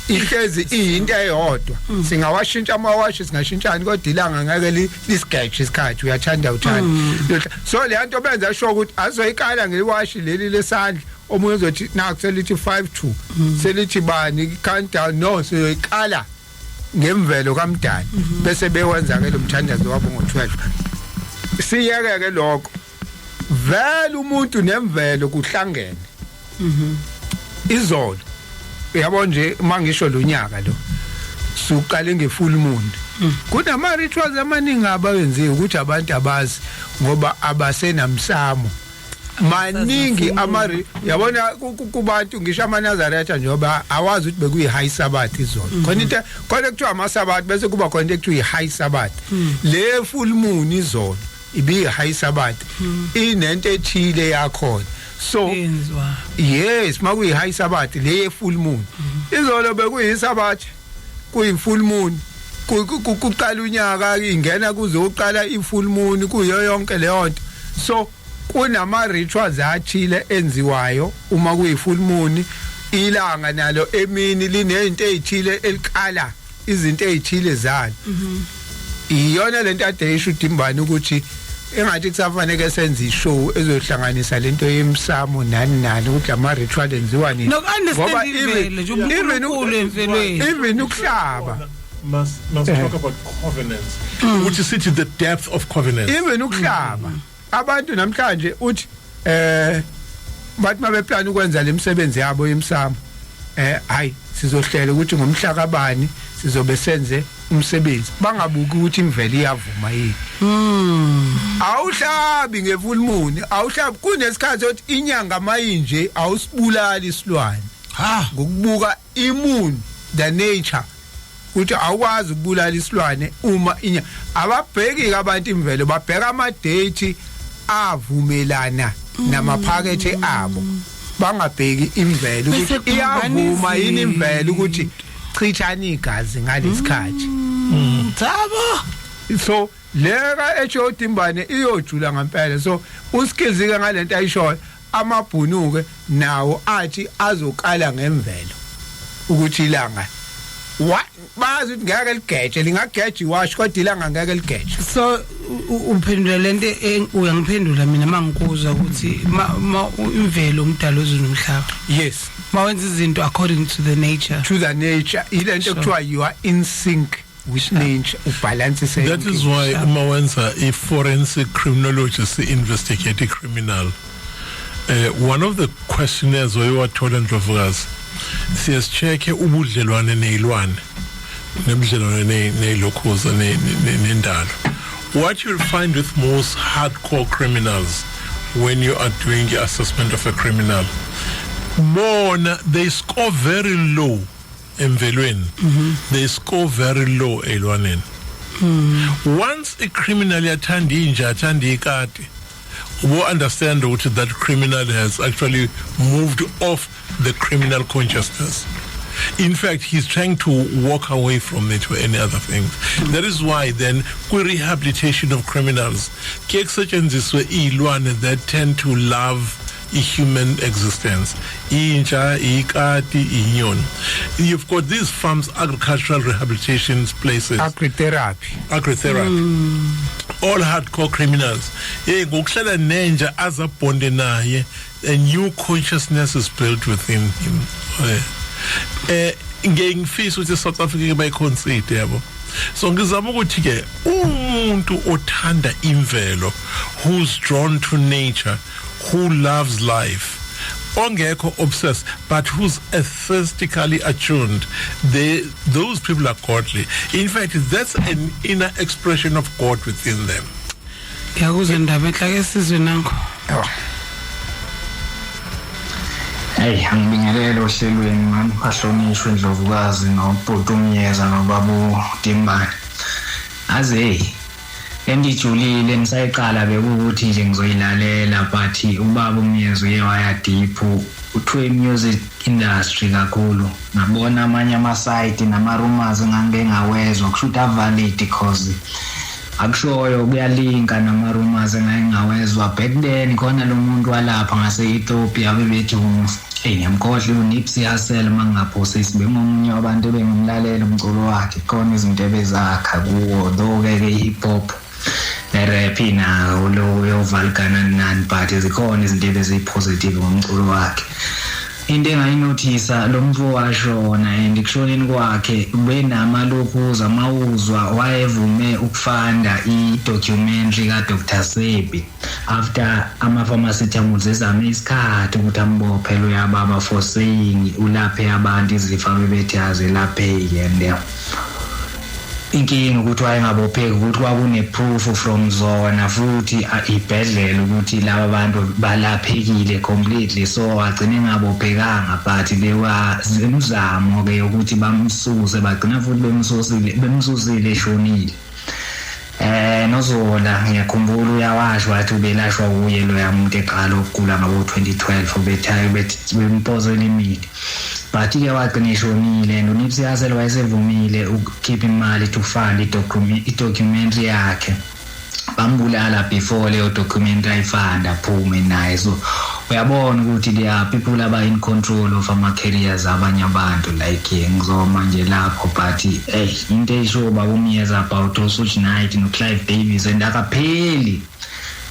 ihlezi into eyodwa singawashintsha amawashi singashintshani kodwa ilanga ngeke lisigeje isikhathi uyathanda so le nto benza sho ukuthi azoyikala ngewashi leli lesandla omunye uzothi nakuselithi 5-2 selithi bani countdown no siyoyikala ngemvelo kaMdali bese bewenza ke lo mthandazo wabo ngo-12 siyeke ke lokho vele umuntu nemvelo kuhlangene izolo yabo nje mangisho lo nyaka lo suqale ngefull moon kunama rituals amaningi abawenziwe ukuthi abantu abazi ngoba abasenamsamo maningi yabona kubantu ngisho amaNazaretha njoba awazi ukuthi bekuyi high sabbath izolo khona into khona kuthiwa amasabath bese kuba khona into ekuthiwa high sabbath le full moon izolo ibi high sabbath inento ethile yakhona so yes makuyi high sabbath le full moon izolo bekuyi sabbath kuyi full moon kuqala unyaka ingena kuzoqala ifull moon kuyo yonke leyo nto so kunama rituals athile enziwayo uma kuyi full moon ilanga nalo emini linezinto ezithile elikala izinto ezithile zalo iyona lento ade isho uDimbani ukuthi engathi kusafanele senze ishow ezohlanganisa lento yemsamo nani ukuthi ama ritual enziwa nini ngoba even ukuhlaba must talk about covenants which is the depth of covenants even ukuhlaba abantu namhlanje uthi bathi mabeplan ukwenza lemsebenzi yabo yemsamo hayi sizohlela ukuthi ngomhla kabani sizobe senze umsebenzi bangabuki ukuthi imvelo iyavuma yini awuhlabi ngefull moon awuhlabi kunesikhathi ukuthi inyanga mayinje awusibulali isilwane ngokubuka imoon the nature ukuthi awukwazi ukubulala isilwane uma ababheki abantu imvelo babheka ama date avumelana namaphakethe abo bangabheki imvelo ukuthi iyavuma yini imvelo ukuthi chithani igazi ngalesikhathi thabo so leka echo Dimbane iyojula ngempela so uskizike ngalento ayishoyo amabhunuke nawo athi azokala ngemvelo ukuthi ilanga bazi ukuthi ngeke ligeje lingageje iwash kodwa ilanga ngeke ligeje so uphendula lento uyangiphendula mina mangikuzwa ukuthi imvelo umdalo ozonomhlaba yes mawenza izinto according to the nature ilento kuthiwa you are in sync with nature ubalance that is why umawenza a forensic criminologist investigate a criminal one of the questionnaires we were told in Ndlovukazi siyascheck ubudlelwane nezilwane nebudlelwane nezilokhoza nendalo what you'll find with most hardcore criminals when you are doing the assessment of a criminal bona they score very low emvelweni they score very low elwaneni once a criminal yathanda inja athanda ikati we understand that criminal has actually moved off the criminal consciousness. In fact, he's trying to walk away from it or any other thing. That is why then rehabilitation of criminals that tend to love a human existence. You've got these farms, agricultural rehabilitation places. Agri-therapy. All hardcore criminals. A new consciousness is built within him. Ngengifisa ukuthi South Africa bayiconsider yabo. So ngizama ukuthi ke umuntu othanda imvelo, who's drawn to nature, who loves life, ongekho obsessed, but who's aesthetically attuned, those people are godly. In fact, that's an inner expression of God within them. Yakuze ndaba enhla ke sizwe nango. Hey, angibingelele ohlelweni mani bahlonishwe Ndlovukazi nobhuti uMyeza nobabu Dimbane. Aze engijulile nisayiqala bekuthi nje ngizoyilalela but ubaba uMyeza uye waya deep uthe music industry kakhulu. Ngabona amanye ama-site nama-rumors ngangengawezwa kushuthi valid because akushoyo kuyalinka nama-rumors engingawezwa back then khona lo muntu walapha ngase-Ethiopia bebethi ngiyamkhohle uNipsey Hussle mangingaphosisi bengomunye wabantu bengimlalela umculo wakhe khona izinto ebezakha kuwo though-ke i-hip hop ne-rap nawo loyo Vulcan nani but zikhona izinto ebeziyi-positive ngomculo wakhe. Into engayinothisa lo muntu washona and kushoneni kwakhe benamalokhuza amawuzwa wayevume ukufanda i-documentary ka-Dr. Sebi after ama-pharmaceuticals ezame isikhathi ukuthi ambophe lo yababa for saying ulaphe abantu izifo bebethi azelapheki and inkinga ukuthi wayengabopheki ukuthi kwakune-proof from zona futhi ibhedlela ukuthi laba bantu balaphekile completely so wagcina engabophekanga but lewa zemzamo-ke yokuthi bamsuse bagcina futhi bemsusile eshonile. Nozola ngiyakhumbula uyawasho wathi ubelashwa kuye loya muntu eqala ukugula ngabo-2012 ubethayo bempozela imithi but-ke wagcina eshonile and uNipsey Hussle wayesevumile ukukhipha imali to fund i-documentary yakhe. Bambulala before leyo documentary ayifanda aphume naye so uyabona ukuthi there are people aba in control of ama-careers abanye abantu like ngizoma nje lapho but into esho baba uMyeza about uSuch Knight noClive Davis and akapheli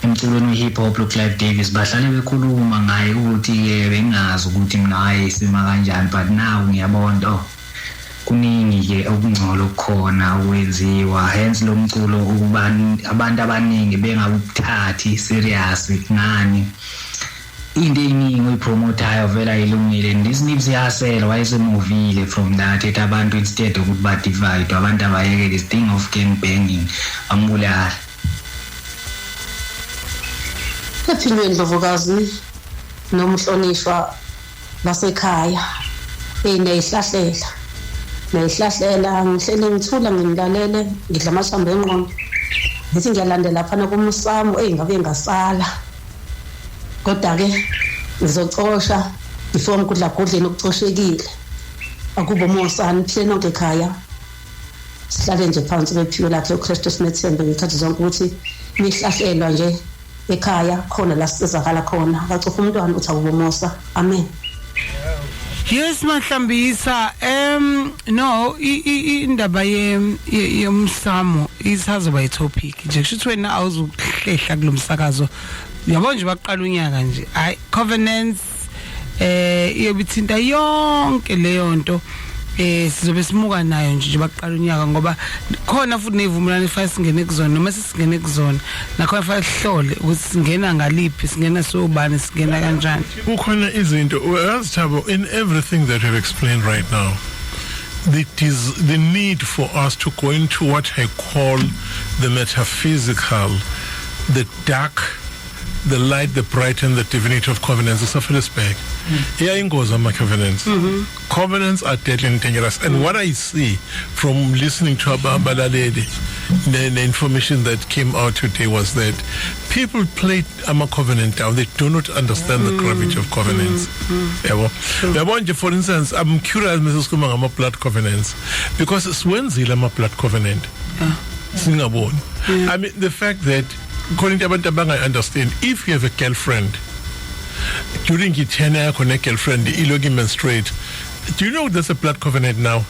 emculweni we-hip hop loClive Davis bahlale bekhuluma ngaye ukuthi-ke bengazi ukuthi mina wayesima kanjani but now ngiyabona kuningi-ke okungcono okukhona okwenziwa hence lo mculo abantu abaningi bengawuthathi serious ngani into eningi oyipromotayo vele ayilungile and this Nipsey Hussle wayesemovile from that ethi abantu instead ukuthi badivide abantu abayeke this thing of gang banging ambulala. Ephilweni Ndlovukazi nomhlonishwa basekhaya neyihlahlela ngihlele ngithula ngimlalele ngidla amashambo engqondo ngithi ngiyalandela phana kumsamo ngabe ngasala kodwa-ke ngizocosha before ngikudla godleni okucoshekile akubo mosani phile nonke ekhaya sihlale nje phansi bephiwe lakhe uKristu sinethembe ngikhathi zonke ukuthi nihlahlelwa nje ekhaya khona la sisizakala khona akacofa umntwana uthi akubomosa amen. Yes Mahlambisa no indaba yomsamo isazoba itopic nje kusho wena awuzuhlehla kulomsakazo yabo nje baqala unyaka nje hayi covenants iyobithinta yonke leyo nto sizobe simuka nayo nje baqala unyaka ngoba khona futhi nezivumelwano efana singene kuzona noma sisingene kuzona nakho efa sihlole ukuthi singena ngaliphi singena sobani singena kanjani. Kukhona izinto Thabo, in everything that I've explained right now, the need for us to go into what I call the metaphysical, the dark, the light, the bright, and the divinity of covenants. It's a Philipsburg. Here in goes my covenants. Covenants are deadly and dangerous. And what I see from listening to Ababa Lady, the information that came out today was that people play a covenant down. They do not understand the gravity of covenants. For instance, I'm curious, Mrs. Kumang, I'm a blood covenants because it's when I'm a blood covenant. Singapore. I mean, the fact that according to Abantabang, I understand if you have a girlfriend during your tenure on a girlfriend, the menstruate, do you know that's a blood covenant now?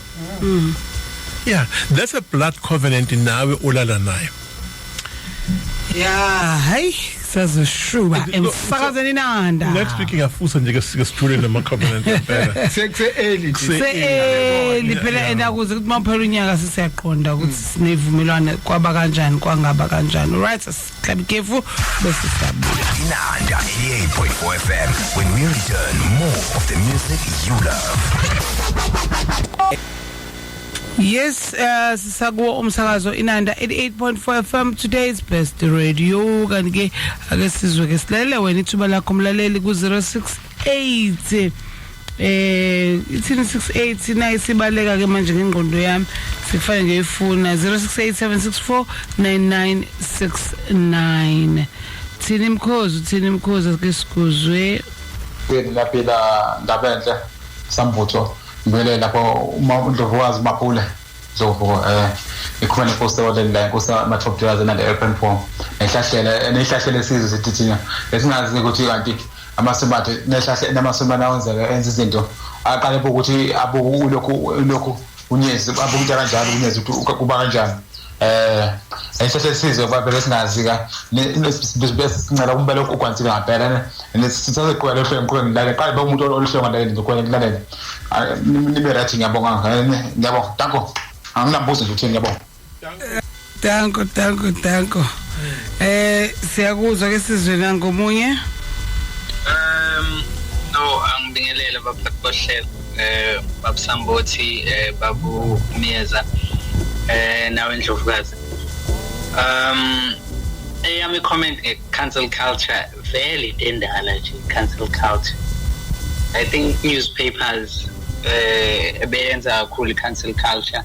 Yeah, that's a blood covenant in Nawe Olalanai. Yeah, hey, sazoshuba emsakazeni Inanda. Next speaking afusa nje ngesitulo namacovenant impela. Sekuse early phela endakuze ukuthi maphela unyaka sisiyaqonda ukuthi sinevumelwana kwaba kanjani kwangaba kanjani. Right, siklabi kefu bese siyabuya. Inanda 88.4 FM. When we return, more of the music you love. Yes, sisakuwo umsakazo Inanda 88.4 FM. Today's best radio. Kanike ake sizwe ke silalele wena ithuba lakho umlaleli ku 068 ithini 68 nayi sibaleka ke manje ngengqondo yami sifane nje ifuna 0687649969. Thini mkhozi ke sikuzwe lapha ndabenhle sambutho ngibele lapho uma Ndlovukazi Mapule Ndlovu ikhona iposter wale la inkosi ama top drivers and airplane form nehlahlele sizwe sithithina lesingazi ukuthi kanti amasebathe nehlahle namasomana wenzeka enza izinto aqale ukuthi lokhu unyezi abukuthi kanjalo unyezi ukuthi kuba kanjani ehlahla sizwe babele singazi ka besincela kumbele ukwansile ngaphela nesithathe iqhwele ehlengqwe ngilale qale umuntu oluhlengwa ngilale ngikwenye ngilale nibe rating ngiyabonga ngiyabonga danko anginambuzo nje uthini ngiyabonga danko siyakuzwa ke sizwe ngomunye no angibingelela baphakohlelo babusambothi babu Miyeza nawe Ndlovukazi eyami comment cancel culture very endala nje cancel culture. I think newspapers beyenza kakhulu cancel culture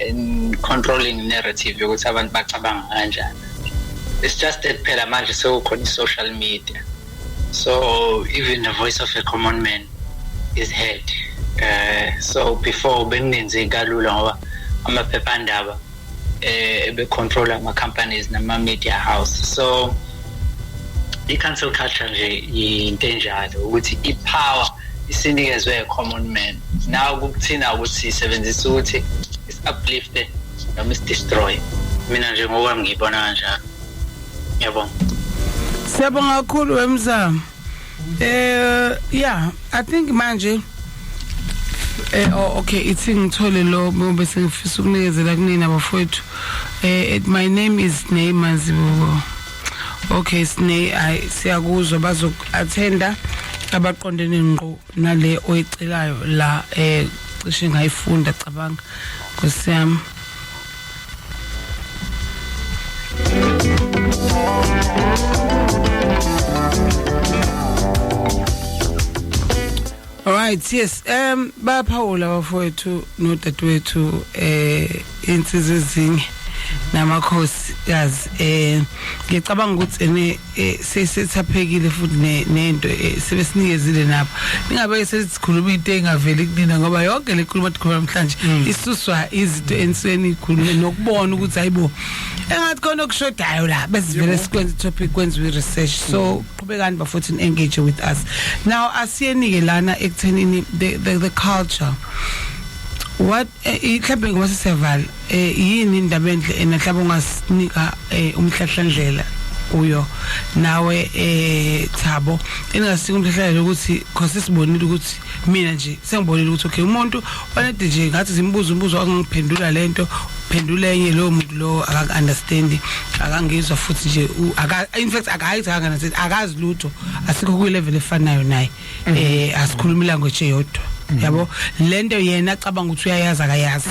in controlling narrative yokuthi abantu bacabanga kanjani. It's just that phela manje sekukhona social media, so even the voice of a common man is heard. So before bengenze kalula ngoba amaphephandaba becontrol ama companies nama media house. So i-cancel culture nje into enjalo ukuthi ipower isinikezwe a common man. Now kukuthina ukuthi isebenzisa ukuthi is uplifted noma is destroy. Mina nje ngokwami ngibona kanjalo. Ngiyabonga. Siyabonga kakhulu wemzamo. Yeah, I think manje okay, ithi ngithole lo bese ngifisa ukunikezela kunina bafowethu. My name is Neymar Zibuko. Okay, siyakuzwa bazoku-attenda abaqondene ngqo nale oyicelayo la cishe ngayifunda cabanga kusiyami. All right, yes. Baphawula bafowethu nodadewethu insizwe ezinye namakhosi yazi ngicabanga ukuthi sesithaphekile futhi nento sebesinikezile napha ningabe sesikhuluma into engaveli kunina ngoba yonke le khuluma sikhuluma namhlanje isuswa izinto ensweni ikhulume nokubona ukuthi hayibo engathi khona okushodayo la besivele sikwenza topic kwenziwe research. So qhubekani bafowethu engage with us now. Asiyenike lana ekuthenini the culture what ihlabhe ngose seval yini indaba enhle enahlaba ungasinika umhlahlandlela uyo nawe Thabo engasika umhlahlandlela ukuthi cause sibonile ukuthi mina nje sengibonile ukuthi okay umuntu onede nje ngathi zimbuza umbuzo angiphendula lento phendula enye lo muntu lo aka understand akangizwa futhi nje in fact akazi lutho asikho ku level efanayo naye asikhuluma language eyodwa yabo lento yena acabanga ukuthi uyayazi akayazi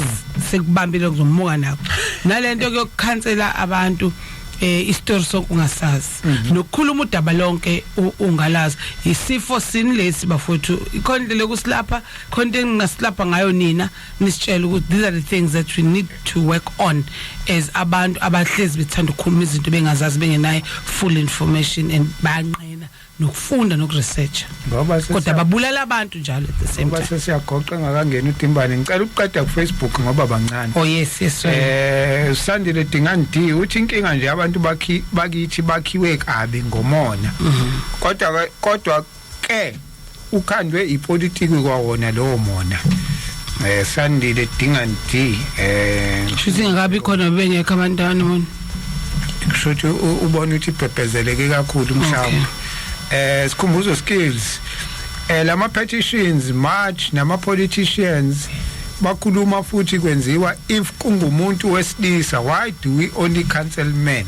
sekubambile kuzomuka nakho nalento yokukhansela abantu istory sokungasazi nokukhuluma udaba lonke ungalazi isifo sinilesi bafowethu ikhona into lokusilapha khona engasilapha ngayo nina nisitshela ukuthi these are the things that we need to work on as abantu abahlezi bethanda ukukhuluma izinto bengazazi bengenayo full information and banqena nokufunda nokuresearch kodwa babulala abantu njalo at the same time. Base siyagoqa ngakangena uTimbane ngicela ukuqeda ku Facebook ngoba bancane. Oh yes Sandile Dingandi uthi inkinga nje abantu bakithi bakhiwe kabi ngomona. Kodwa ke ukhandwe ipolitiki kwawona lowo mona. Sandile Dingandi shuthi ngabi khona bengekho abantwana mona. kushuthi ubona ukuthi iphephezeleke kakhulu mhlawumbe sikhumbuzo skills lama petitions march nama politicians bakhuluma futhi kwenziwa if kungumuntu wesilisa why do we only cancel men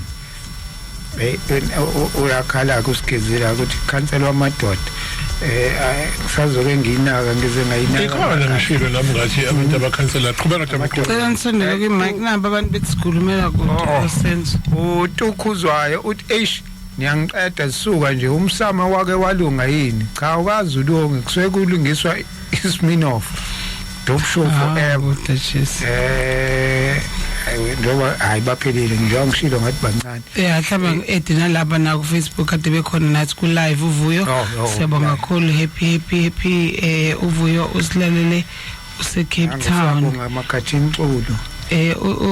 uyakhala kusigezela ukuthi cancel wamadoda kusazoke nginaka ngize ngayinaka ikhona ngishilo nami ngathi abantu abakhansela qhubeka Cela nisondele ku mic namba abantu betsikhulumela kude sense uTukhuzwayo uthi niyangiqeda sisuka nje umsama wake walunga yini cha ukazi ulunge kusuke kulungiswa isminoff dog show forever njengoba hayi baphelile njengoba ngishilo ngathi bancane mhlawumbe edina laba na ku Facebook kade bekhona nathi ku live uvuyo siyabonga kakhulu happy uvuyo usilalele use Cape Town ngamakhathini xulu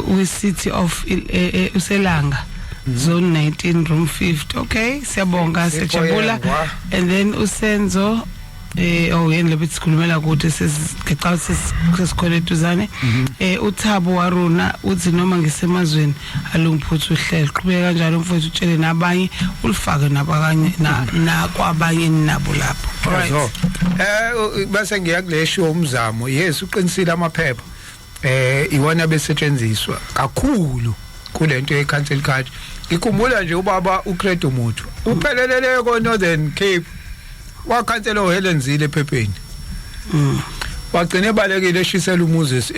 we city of uselanga zone 19 room 50 okay siyabonga sejabula and then usenzo yena lobe sikhulumela kude sesigeca sesikhole duzane uThabo waruna uthi noma ngisemazweni alungiphuthu uhlelo qhubeka kanjalo mfowethu utshele nabanye ulifake nabakanye na kwabanye nabo lapho right bese ngiya kule show umzamo yes uqinisile amaphepha iwona besetshenziswa kakhulu kulento ye-cancel culture ngikhumbula nje ubaba uCredo Muthu uphelelele ko Northern Cape wakhansela uHelen Zille ephepheni wagcina ebalekile eshisela uMoses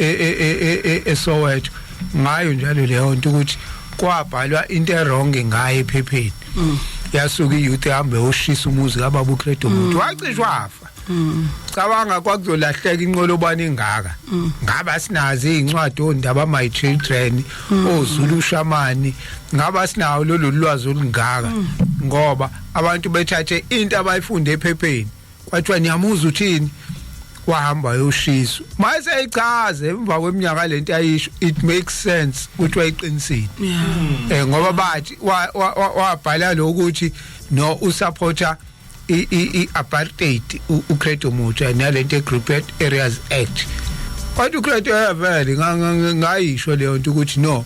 eSoweto ngayo njalo leyo nto ukuthi kwabhalwa into errong ngaye ephepheni yasuka iyouth ehambe oshisa umuzi kababa uCredo Muthu wacishwa wafa cabanga kwakuzolahleka inqolobani engaka ngaba sinazi incwadi ondaba my children oZulu shamani ngaba sinawo lolu lwazi olungaka ngoba abantu bethathe into abayifunde ephepheni kwathiwa niyamuza uthini wahamba yoshiso mase echaze emva kweminyaka lento ayisho it makes sense ukuthi wayiqinisile ngoba bathi wabhala lokuthi no usupporter i-apartheid uCredo Muthu nalento egrouped areas act kodwa uCredo vele ngayisho leyo nto ukuthi no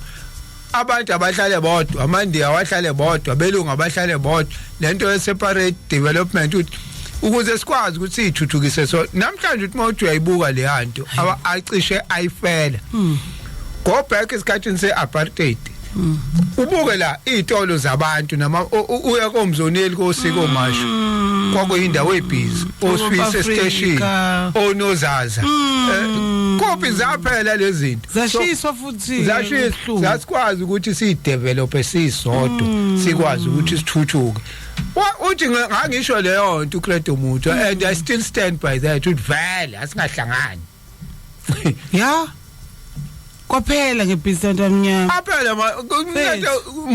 abantu abahlale bodwa amandiya awahlale bodwa belungu abahlale bodwa lento ye separate development ukuze sikwazi ukuthi sithuthukise so namhlanje uthi mawuthi uyayibuka le yanto acishe ayifela go back esikhathini se-apartheid ubuke la izitolo zabantu nama uya komzoneli kosiko masho kwakuyindawo ebhizi osifise station onozaza kophi zaphela lezi zinto zashiswa futhi zashiswa zasikwazi ukuthi sidevelop sisodwa sikwazi ukuthi sithuthuke uthi ngangisho leyo nto uCredo Muthu and I still stand by that uthi vele asingahlangani yeah kwaphela ngebhizinto amnyama aphela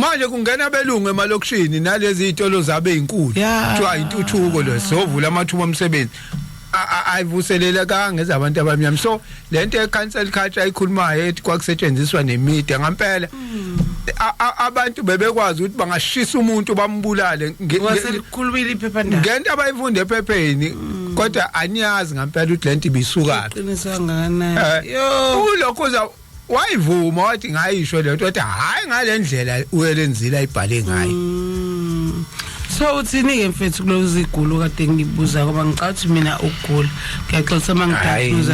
manje kungena abelungu emalokishini nalezi izitolo zabe izinkulu kuthiwa intuthuko lo sovula amathuba omsebenzi ayivuselela kangeza abantu abamnyama so lento ye-cancel culture ayikhulumayo ethi kwakusetshenziswa nemedia ngempela abantu bebekwazi ukuthi bangashisa umuntu bambulale waselikhulumile iphephandaba ngento abayifunde ephepheni kodwa aniyazi ngempela ukuthi lento ibisuka qinisa kangakanani yo ulokhuza wayivuma wathi ngayisho lento wathi hayi ngalendlela uYelenzile ayibhale ngayo so uthini ke mfethu kulozi igulo kade ngibuza ngoba ngicathi mina ukugula ngiyaxolisa mangidakuza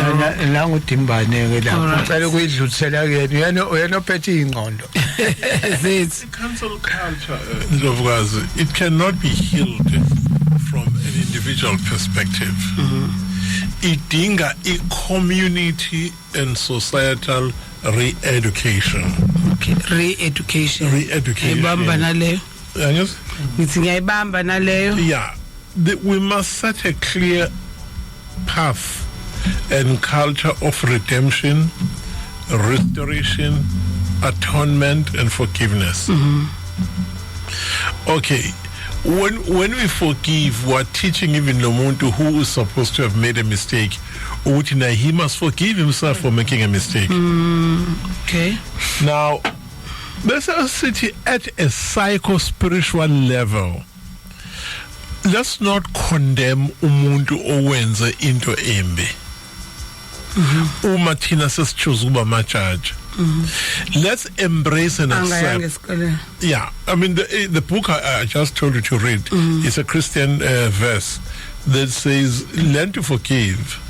la ngudimbane ke lapho ucela ukuyidlulisela kuyena uyena ophethe ingqondo zethu cancel culture Ndlovukazi it cannot be healed from an individual perspective idinga i-community and societal re-education ibamba naleyo yes ngithi ngiyayibamba naleyo yeah we must set a clear path and culture of redemption, restoration, atonement and forgiveness. Okay, when we forgive, we're teaching even Nomuntu who is supposed to have made a mistake, he must forgive himself for making a mistake. Okay. Now, there's a city at a psycho-spiritual level. Let's not condemn umuntu owenza into embi. Uma thina sesichoose ukuba amajaji Let's embrace and accept. Yeah, I mean the book I just told you to read is a Christian verse that says, learn to forgive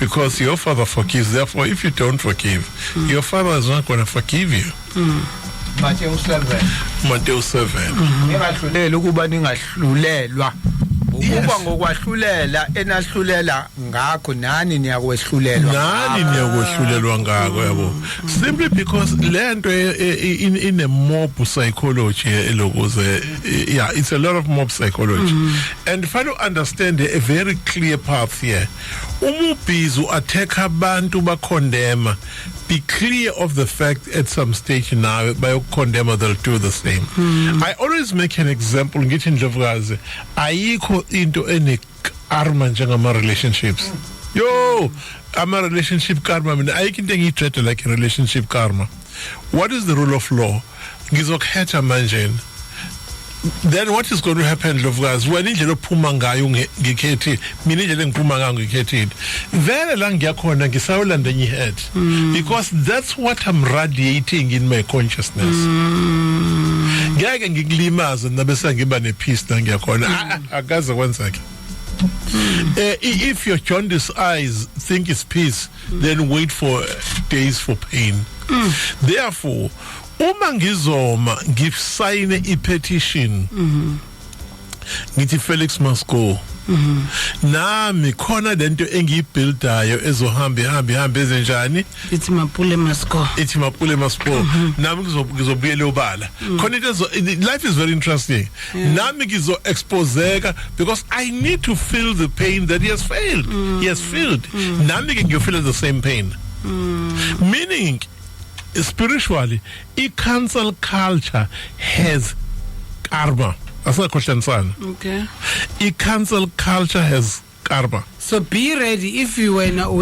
because your father forgives. Therefore, if you don't forgive, your father is not going to forgive you. Matthew 7. Ningahluleli ukuba ningahlulelwa. Ukuba ngokwahlulela enahlulela ngakho nani niyakwehlulela ngakho yabo. Simply because lento in a mob psychology elokuze it's a lot of mob psychology. And if I don't understand a very clear path here, umubhizu attack abantu ba condemn, be clear of the fact at some stage now by condemn they'll do the same. I always make an example ngithi Ndlovukazi ayikho into ene karma njengama relationships. Yo, ama relationship karma mina ayikho into engiyitreat like a relationship karma. What is the rule of law? Ngizokhetha manje. Then what is going to happen, Ndlovukazi, when indlela ophuma ngayo ngikhethi mina indlela engiphuma ngayo ngikhethi vele la ngiyakhona ngisawulanda ngihead because that's what I'm radiating in my consciousness. Ngeke ngikulimaza nabese ngiba nepeace la ngiyakhona akaze kwenzeke. If your jaundiced eyes think it's peace, then wait for days for pain. Therefore, uma ngizoma ngisayine i-petition ngithi Felix must go, nami khona lento engiyibuildayo ezohamba ezenjani ithi Mapule must go nami ngizobuyela obala khona into life is very interesting. Nami ngizo exposeka because I need to feel the pain that he has felt. Nami ngiyofeel the same pain, meaning spiritually, cancel culture has karma. That's not a question, son. Okay. Cancel culture has karma. So be ready if you were not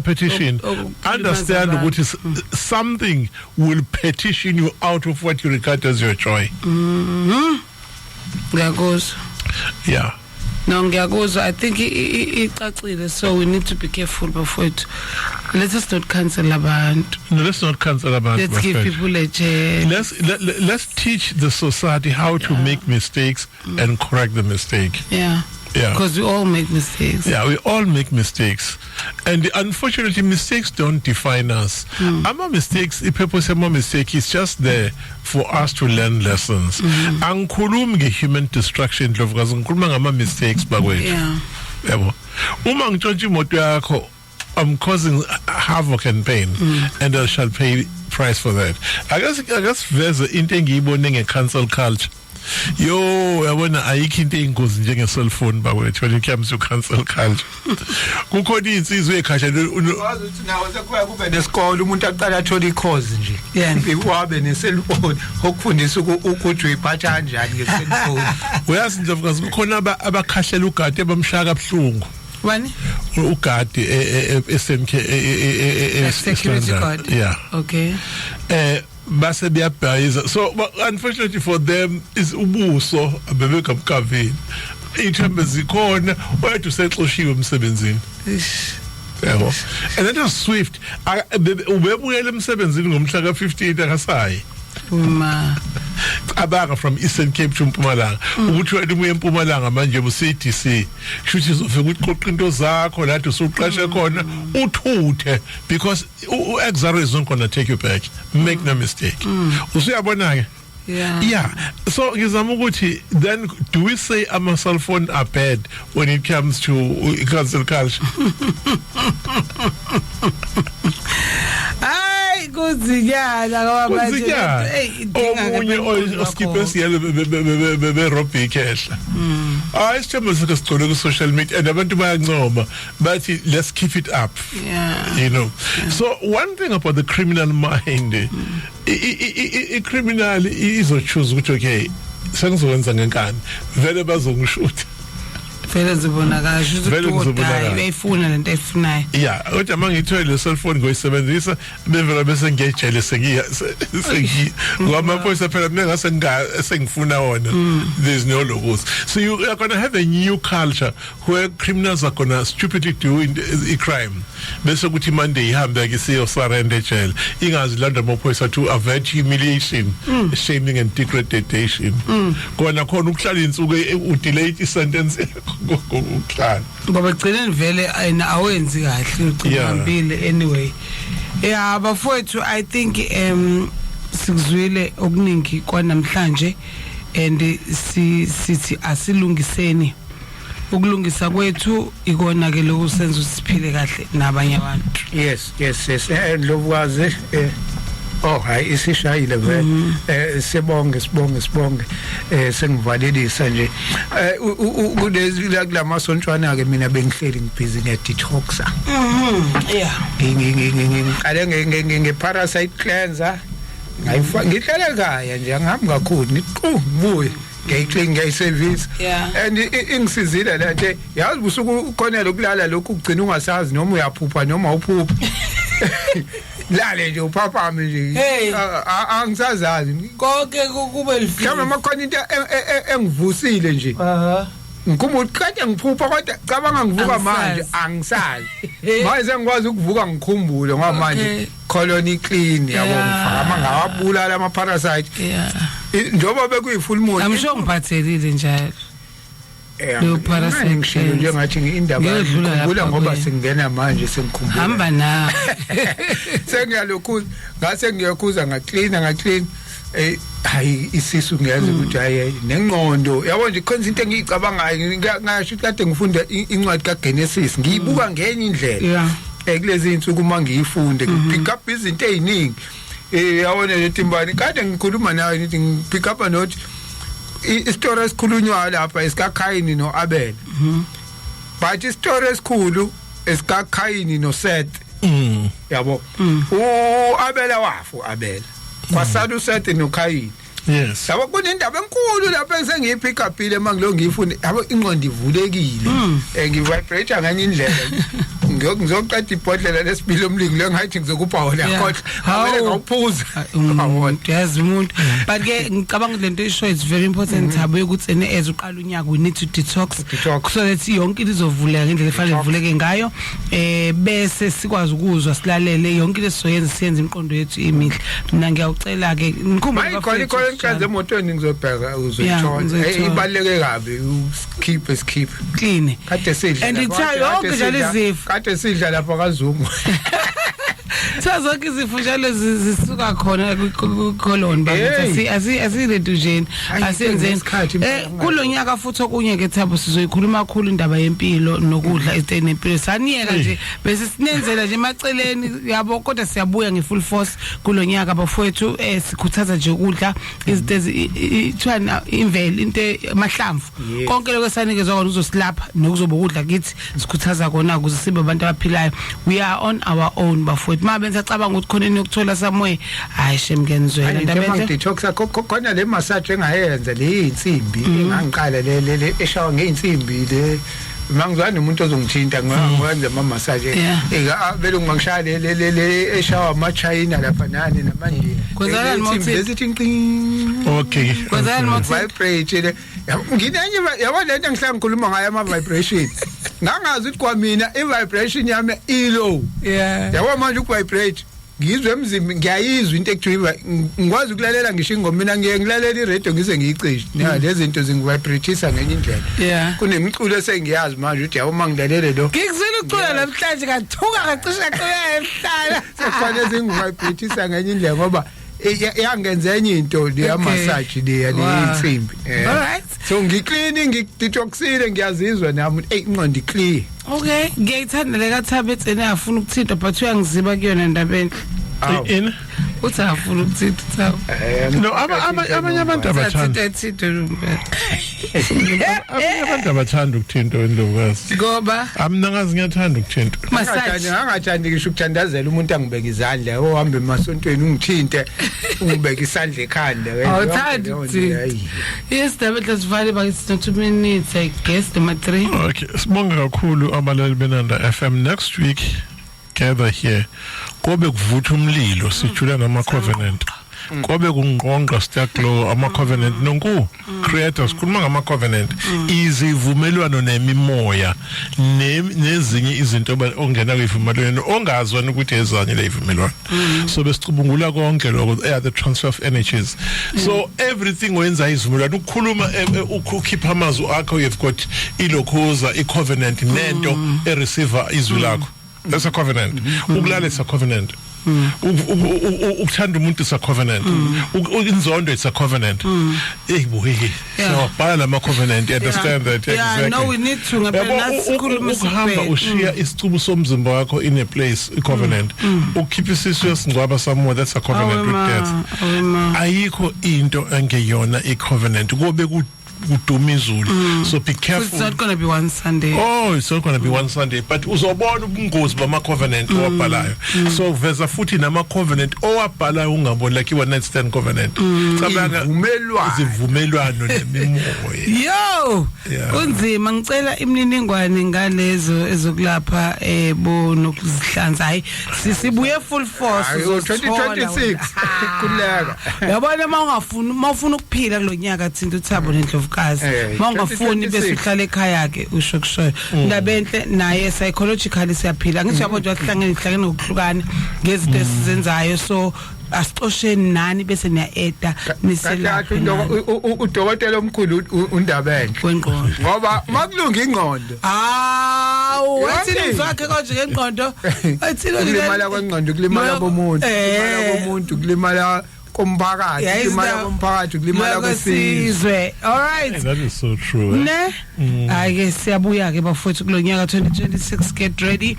petition. Understand what is something will petition you out of what you regard as your joy. There goes. Yeah. No, I think it's so we need to be careful before it. Let us not cancel abantu. No, let's not cancel abantu. Let's give people a chance. Let's teach the society how to make mistakes and correct the mistake. Yeah. Because we all make mistakes. Yeah, we all make mistakes. And unfortunately, mistakes don't define us. Our mistakes, the purpose of our mistake is just there for us to learn lessons. Angikhulumi nge-human destruction, Ndlovukazi, ngikhuluma ngama mistakes bakwethu. Yabo. Uma ngitshontsha imoto yakho, I'm causing havoc and pain, and I shall pay price for that. I guess there's into engiyibone nge-cancel culture. Yo, yabona ayikho into eyingozi njenge cell phone bakwethu when it comes to cancel culture. Kukhona insizwe ekhasha wazi ukuthi nawo sekuya kube nesikole umuntu aqala athola i-course nje. Wabe ne-cell phone okufundisa ukuthi uyiphatha kanjani nge-cell phone. Uyazi Ndlovukazi kukhona abakhahlela ugadi abamshaka kabuhlungu. Wani? Ugadi SMK security guard. Yeah. Okay. Base biyabhayiza. So unfortunately for them is ubuso abebekamkavini. Ithembe zikhona wethu sexoshiwe emsebenzini. Yebo. And that was swift. Ubebuyela emsebenzini ngomhla ka-15 akasayi. Abaka from Eastern Cape to Mpumalanga ukuthi wena ubuye eMpumalanga manje bu-CDC shuthi uzofika uqoqa into zakho lapho usuqashe khona uthuthe because u-Exaro is not going to take you back. Make no mistake. Usuyabona ke? Yeah. So ngizama ukuthi then do we say our cell phone are bad when it comes to cancel culture? Kuziyana omunye oskipesiyele berobhi khehla isithembu sikugcole ku social media and abantu bayancoma bathi let's keep it up. You know, so one thing about the criminal mind, a criminal izochoose ukuthi okay sengizokwenza ngenkani vele bazongishutha vele zibonakala Vele ngizobonakala. uyayifuna lento eyifunayo yeah kodwa mangithola le cellphone ngoyisebenzisa bevela bese ngiyejele sengi ngamapoyisa phela mina ngase sengifuna wona there's no logos so you are going to have a new culture where criminals are going to stupidly do a crime bese kuthi Monday ihambe ke siyo surrender jail ingazi landa amapoyisa to avert humiliation shaming and degradation kona khona ukuhlala insuku udelay isentence ngokuhlala ngoba gcineni vele awenzi kahle ucibambile anyway yeah bafowethu I think sikuzwile okuningi kwanamhlanje and sithi asilungiseni ukulungisa kwethu ikona ke lokusenza usiphile kahle nabanye abantu yes lokwazi oh hayi isishayile vele sibonge sengivalelisa nje kulama sontshwana ke mina bengihleli ngibhizi nge-detoxa yeah ngiqale nge-parasite cleanser ngihlele ekhaya nje angihamba kakhulu ngibuye ngiyiclean ngiyayiservice and ingisizile la nje yazi busuku khona lokulala lokhu ugcina ungasazi noma uyaphupha noma uphupha lale nje uphapami nje angisazazi konke kube lifika mhlawumbe makhona into engivusile nje ngikhumbula kade ngiphupha kodwa cabanga ngivuka manje angisazi manje ngikwazi ukuvuka ngikhumbule ngoba manje colony clean yabo ngifaka ngawabulala ama parasite njoba bekuyi full moon amsho ngiphathelile njalo lo parasite ngishilo njengathi indaba ngikhumbula ngoba singena manje sengikhumbula hamba nawe sengiyalokhuza ngase ngiyakhuza ngaclean hayi isisu ngiyazi ukuthi hayi nengqondo yabo nje khona into engiyicabangayo ngasho kade ngifunda incwadi kaGenesis ngiyibuka ngenye indlela kulezi insuku mangiyifunde ngipick up izinto eziningi yawona letimbani kade ngikhuluma nawe nithi ngipick up note istory esikhulunywa lapha esikaKhayini noAbel but istory esikhulu esikaKhayini noSeth yabo uAbel wafu Abel kwasala uSeth noKhayini yes yabo kunendaba enkulu lapha engiyipick up ile mangilo ngiyifunda yabo inqondo ivulekile ngivibrate ngani indlela ngizoqeda ibhodlela lesibili omlingi lengathi ngizokupha wona kodwa awele ngawuphuza yazi umuntu but ke ngicabanga lento isho is very important habo ukuthi eze uqala unyaka we need to detox so that yonke izovuleka indlela efanele ivuleke ngayo bese sikwazi ukuzwa silalele yonke lesoyenza siyenza imqondo yethu imihle mina ngiyawucela ke ngikhumbula bafethu enkaze emotweni ngizobheka uzothola ibaleke kabi skip clean kade sidla and ithayo yonke njalo izifo kade sidla lapha kaZungu Sazonke izifo njalo zisuka khona kucolon bathi asile dujeni asenzeni kulonyaka futhi okunye ke Thabo sizoyikhuluma kakhulu indaba yempilo nokudla esteni empilo saniyeka nje bese sinenzela nje emaceleni yabo kodwa siyabuya ngefull force kulonyaka abafowethu sikhuthaza nje ukudla izinto ezithwana imvelo into amahlamvu konke lokho sanikezwa kona uzosilapha nokuzoba ukudla kithi sikhuthaza kona ukuze sibe abantu abaphilayo we are on our own bafowethu mabenza cabanga ukuthi khona nokuthola somewhere hayi shemngenzwela ndabethe detox khona le massage engayenza le insimbi engangiqala le eshawa ngeinsimbi le mangizwana umuntu ozongithinta ngwenza ama massage vele ngangishaya le eshawa ama China lapha nani namanje kwenzana mothi lezithi okay kwenzana mothi vibrate nginenye yabona lento engihlanga ngikhuluma ngayo ama vibration ngangazi ukuthi kwa mina i-vibration yami ilo yabo manje ukuvibrate ngizwe emzimba ngiyayizwa into ekuthiwa ngikwazi ukulalela ngisho ingoma mina ngilalela i-radio ngize ngiyicishe lezi zinto zingivibrateisa ngenye indlela kunemculo esengiyazi manje ukuthi yabo mangilalele lo ngikuzwile ucula namhlanje kathuka kacisha kuyahlala sekufanele zingivibrateisa ngenye indlela ngoba yangenza enye into le massage le insimbi alright so ngiclean ngidetoxile ngiyazizwa nami inqondo clear okay ngiyayithanda le kaThabo etsene afuna ukuthinta but uyangiziba kuyona ndabeni in uthi afuna ukuthitha Thabo no abanye abantu abathanda abantu abathanda ukuthinta wendlovukazi ngoba mina ngazi ngiyathanda ukuthinta angathandi ngisho ukuthandazela umuntu angibeka izandla ohamba emasontweni ungithinte ungibeka isandla ekhanda awuthandi yes David let's vale by 2 minutes I guess the 3 okay sibonga kakhulu abalali benanda FM next week gather here kobe kuvutha umlilo sijula nama covenant kobe kungqonqa staklo ama covenant nonku creators kuluma ngama covenant izivumelwano nemimoya nezinye izinto ongena kwivumelwano ongazwana ukuthi ezanye le ivumelwano so besicubungula konke lokho the transfer of energies so everything wenza izivumelwano ukukhuluma ukukhipha amazwi akho you've got ilokhoza icovenant nento ereceiver izwi lakho that's a covenant ukulala is a covenant ukuthanda umuntu is a covenant inzondo is a covenant boy so bhala ama covenant you understand that exactly no we need to ngempela sikhuluma ukuhamba ushiya isicubu somzimba wakho in a place a covenant ukhipha isisu esingcwaba somewhere that's a covenant with death ayikho into engeyona i covenant kobe kudumizulu so be careful it's not going to be one Sunday it's not going to be one Sunday but uzobona ubungozi bama covenant owabhalayo so veza futhi nama covenant owabhalayo ungabona like one night stand covenant cabanga izivumelwano nemimoya yo kunzima ngicela imininingwane ngalezo ezokulapha bonokuzihlanza hayi sisibuye full force 2026 kuleka yabona mawufuna ukuphila kulonyaka thinta uThabo nendlovukazi mawungafuni bese uhlala ekhaya ke usho kushoyo ndabenhle naye psychologically siyaphila ngisho abantu bahlangene ngokuhlukana ngezinto esizenzayo so asixosheni nani bese niyaeda niselapha udokotela omkhulu undabenhle wengqondo ngoba makulunga ingqondo wathini zakhe konje ngengqondo wathini kulimala kwengqondo kulimala komuntu kulimala komphakathi kulimala komphakathi kulimala kwesizwe all right that is so true ne ake siyabuya ke bafowethu kulonyaka 2026 get ready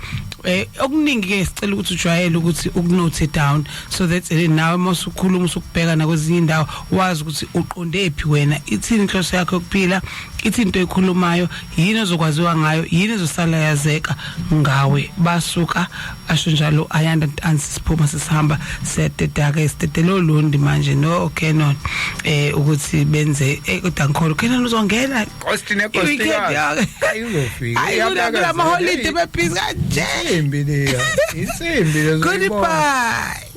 okuningi ke sicela ukuthi ujwayele ukuthi ukunote down so that nawe masukhuluma usukubheka nakwezinye indawo wazi ukuthi uqonde ephi wena ithini inhloso yakho yokuphila ithi into ekhulumayo yini ozokwaziwa ngayo yini ezosala yazeka ngawe basuka asho njalo ayanda ntansi siphuma sisihamba sededaka esitedelo londi manje no okay no ukuthi benze kodwa ngikholo kena uzongena Austin ayizofika ayabaka ama holiday bebhizi kanje isimbi leyo goodbye